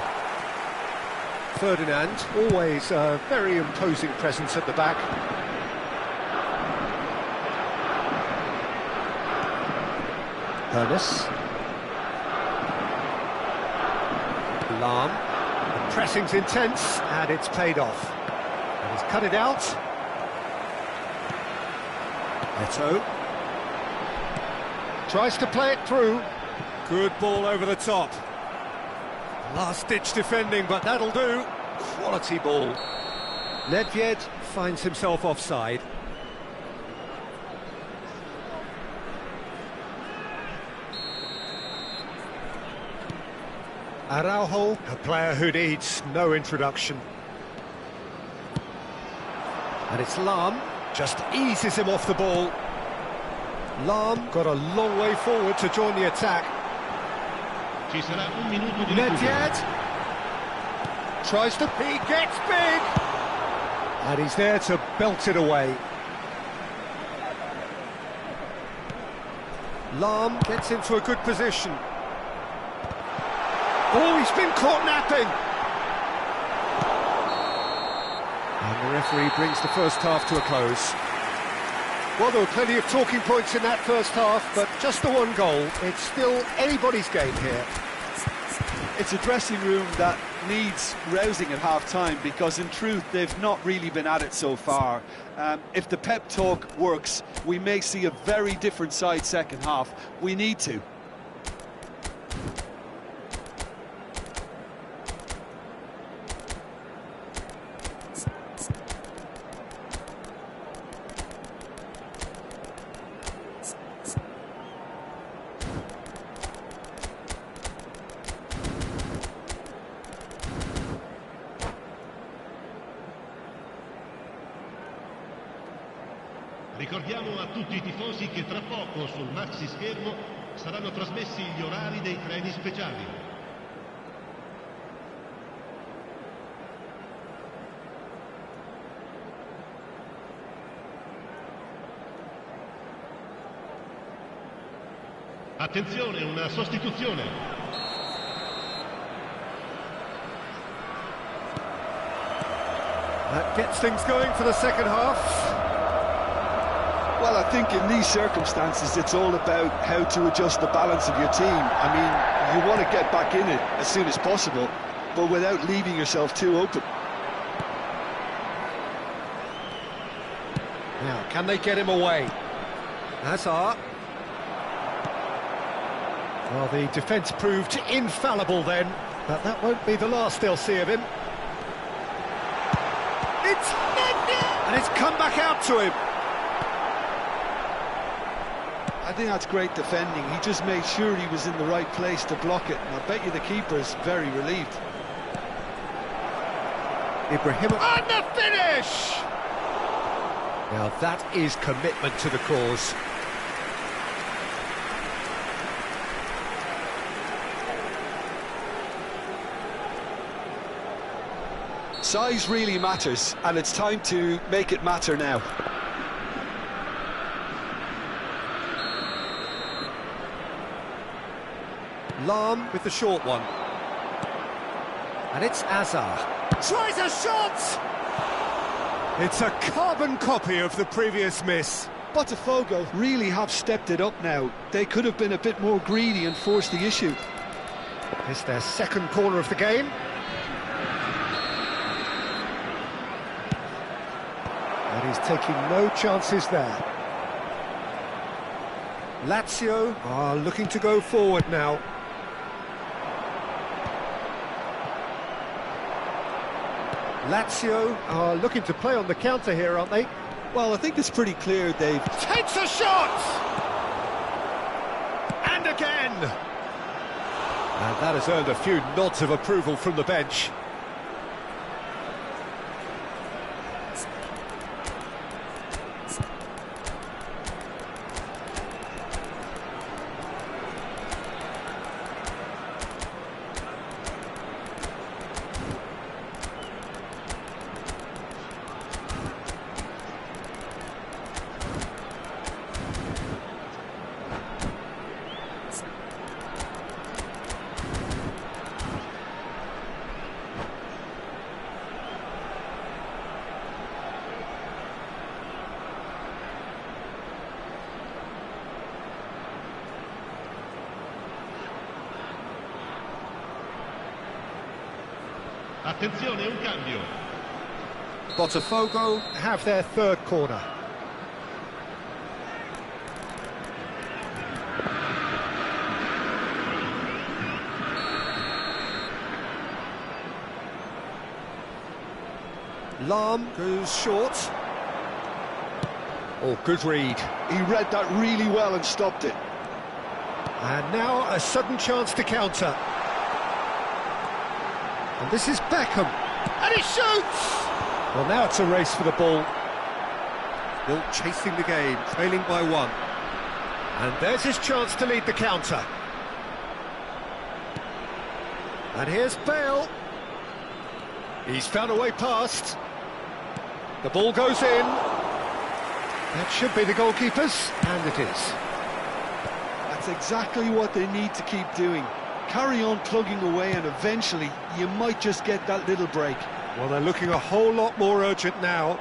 Ferdinand, always a very imposing presence at the back. Ernest. Lahm. The pressing's intense, and it's paid off. And he's cut it out. Eto'o. Tries to play it through. Good ball over the top. Last-ditch defending, but that'll do. Quality ball. Nedved finds himself offside. Araujo, a player who needs no introduction. And it's Lahm, just eases him off the ball. Lahm got a long way forward to join the attack. Ci sarà un minuto di Nedved tries to... He gets big! And he's there to belt it away. Lahm gets into a good position. Oh, he's been caught napping! And the referee brings the first half to a close. Well, there were plenty of talking points in that first half, but just the one goal. It's still anybody's game here. It's a dressing room that needs rousing at half-time, because in truth they've not really been at it so far. If the pep talk works, we may see a very different side second half. We need to. Ricordiamo a tutti i tifosi che tra poco sul maxi schermo saranno trasmessi gli orari dei treni speciali. Attenzione, una sostituzione. That gets things going for the second half. Well, I think in these circumstances it's all about how to adjust the balance of your team. I mean, you want to get back in it as soon as possible, but without leaving yourself too open. Now, can they get him away? Hazard. Well, the defence proved infallible then, but that won't be the last they'll see of him. It's and it's come back out to him. I think that's great defending. He just made sure he was in the right place to block it, and I bet you the keeper's very relieved. Ibrahimovic. And the finish! Now that is commitment to the cause. Size really matters, and it's time to make it matter now. Lahm with the short one. And it's Hazard. Tries a shot! It's a carbon copy of the previous miss. Botafogo really have stepped it up now. They could have been a bit more greedy and forced the issue. It's their second corner of the game. And he's taking no chances there. Lazio are looking to go forward now. Lazio are looking to play on the counter here, aren't they? Well, I think it's pretty clear they've... Takes a shot! And again! And that has earned a few nods of approval from the bench. Attenzione, un cambio. Botafogo have their third corner. Lahm goes short. Oh, good read. He read that really well and stopped it. And now a sudden chance to counter. And this is Beckham. And he shoots! Well, now it's a race for the ball. Still chasing the game, trailing by one. And there's his chance to lead the counter. And here's Bale. He's found a way past. The ball goes in. That should be the goalkeeper's, and it is. That's exactly what they need to keep doing. Carry on plugging away, and eventually you might just get that little break. Well, they're looking a whole lot more urgent now.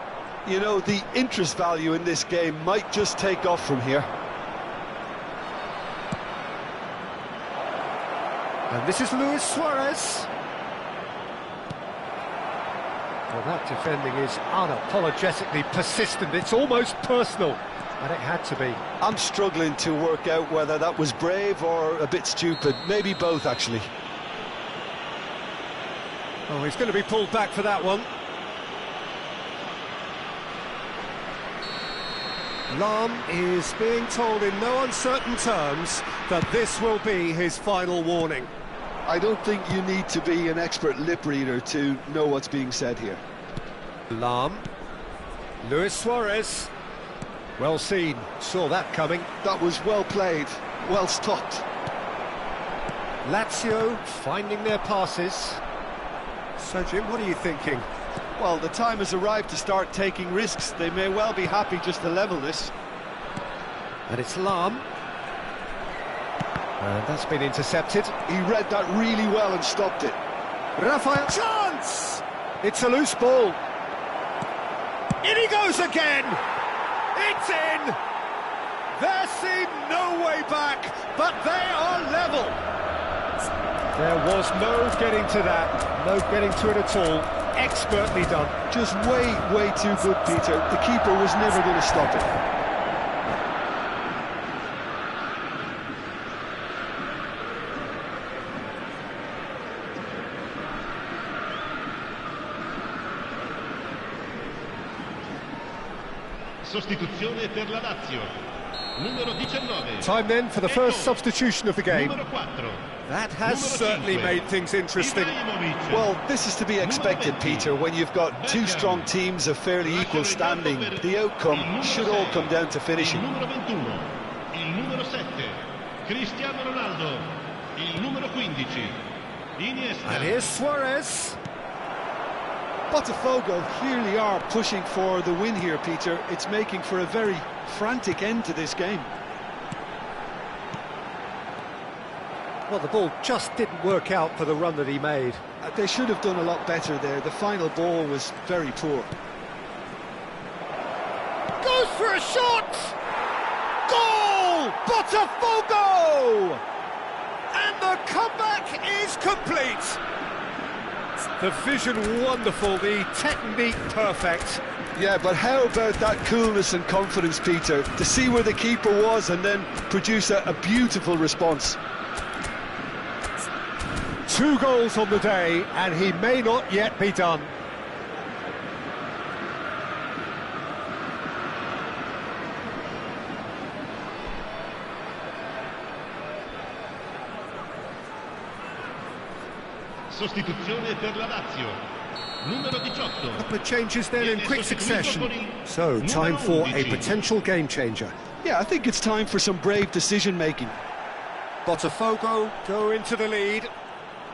You know, the interest value in this game might just take off from here. And this is Luis Suarez. Well, that defending is unapologetically persistent. It's almost personal, and it had to be. I'm struggling to work out whether that was brave or a bit stupid. Maybe both, actually. Oh, he's going to be pulled back for that one. Lahm is being told in no uncertain terms that this will be his final warning. I don't think you need to be an expert lip reader to know what's being said here. Lahm. Luis Suarez. Well seen. Saw that coming. That was well played. Well stopped. Lazio finding their passes. So, Jim, what are you thinking? Well, the time has arrived to start taking risks. They may well be happy just to level this. And it's Lahm. And that's been intercepted. He read that really well and stopped it. Rafael, chance! It's a loose ball. In he goes again! It's in! There seemed no way back, but they are level. There was no getting to that, no getting to it at all. Expertly done. Just way too good, Peter. The keeper was never going to stop it. Sostituzione per la Lazio. Numero 19. Time then for the first substitution of the game. Numero 4. That has certainly made things interesting. Ibrahimovic. Well, this is to be expected, Peter, when you've got two strong teams of fairly equal standing. The outcome should all come down to finishing. Il numero 21. Il numero 7. Cristiano Ronaldo. Il numero 15. Iniesta. And here's Suarez. Botafogo clearly are pushing for the win here, Peter. It's making for a very frantic end to this game. Well, the ball just didn't work out for the run that he made. They should have done a lot better there. The final ball was very poor. Goes for a shot! Goal! Botafogo! And the comeback is complete. The vision wonderful, the technique perfect. Yeah, but how about that coolness and confidence, Peter, to see where the keeper was and then produce a beautiful response. 2 goals on the day, and he may not yet be done. Sostituzione per la Lazio. Numero 18. Couple of changes then in quick succession. So, time for a potential game changer. Yeah, I think it's time for some brave decision-making. Botafogo go into the lead.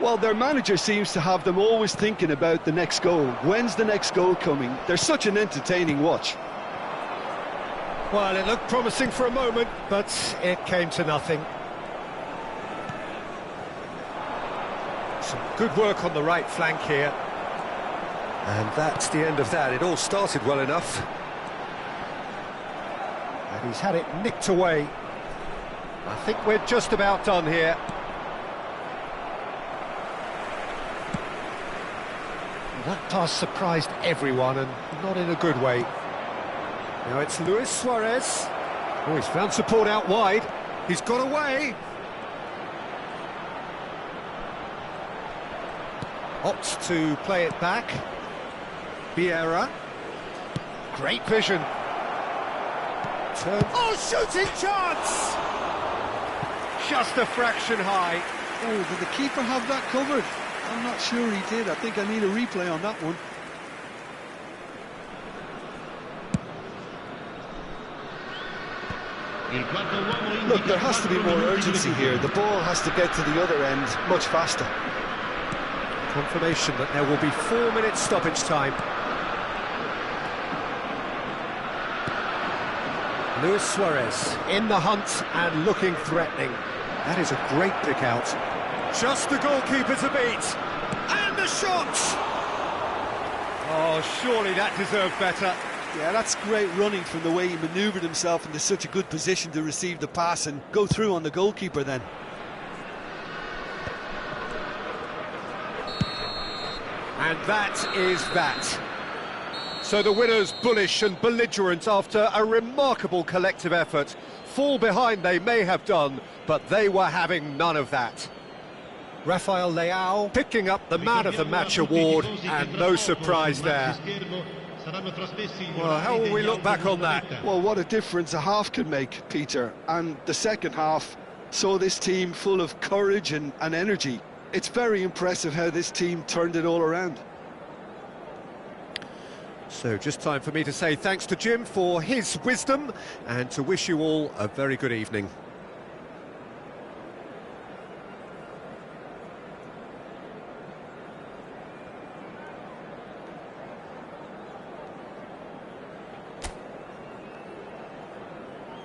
Well, their manager seems to have them always thinking about the next goal. When's the next goal coming? They're such an entertaining watch. Well, it looked promising for a moment, but it came to nothing. Some good work on the right flank here. And that's the end of that. It all started well enough. And he's had it nicked away. I think we're just about done here. That pass surprised everyone, and not in a good way. Now it's Luis Suarez. Oh, he's found support out wide. He's got away. Opts to play it back. Vieira. Great vision. Turn. Oh, shooting chance! Just a fraction high. Oh, did the keeper have that covered? I'm not sure he did. I think I need a replay on that one. Look, there has to be more urgency here. The ball has to get to the other end much faster. Confirmation that there will be 4 minutes stoppage time. Luis Suarez in the hunt and looking threatening. That is a great pick out. Just the goalkeeper to beat. And the shot! Oh, surely that deserved better. Yeah, that's great running from the way he manoeuvred himself into such a good position to receive the pass and go through on the goalkeeper then. And that is that. So the winners bullish and belligerent after a remarkable collective effort. Fall behind they may have done, but they were having none of that. Rafael Leao picking up the Man of the Match award, and no surprise there. Well, how will we look back on that? Well, what a difference a half can make, Peter. And the second half saw this team full of courage and energy. It's very impressive how this team turned it all around. So just time for me to say thanks to Jim for his wisdom and to wish you all a very good evening.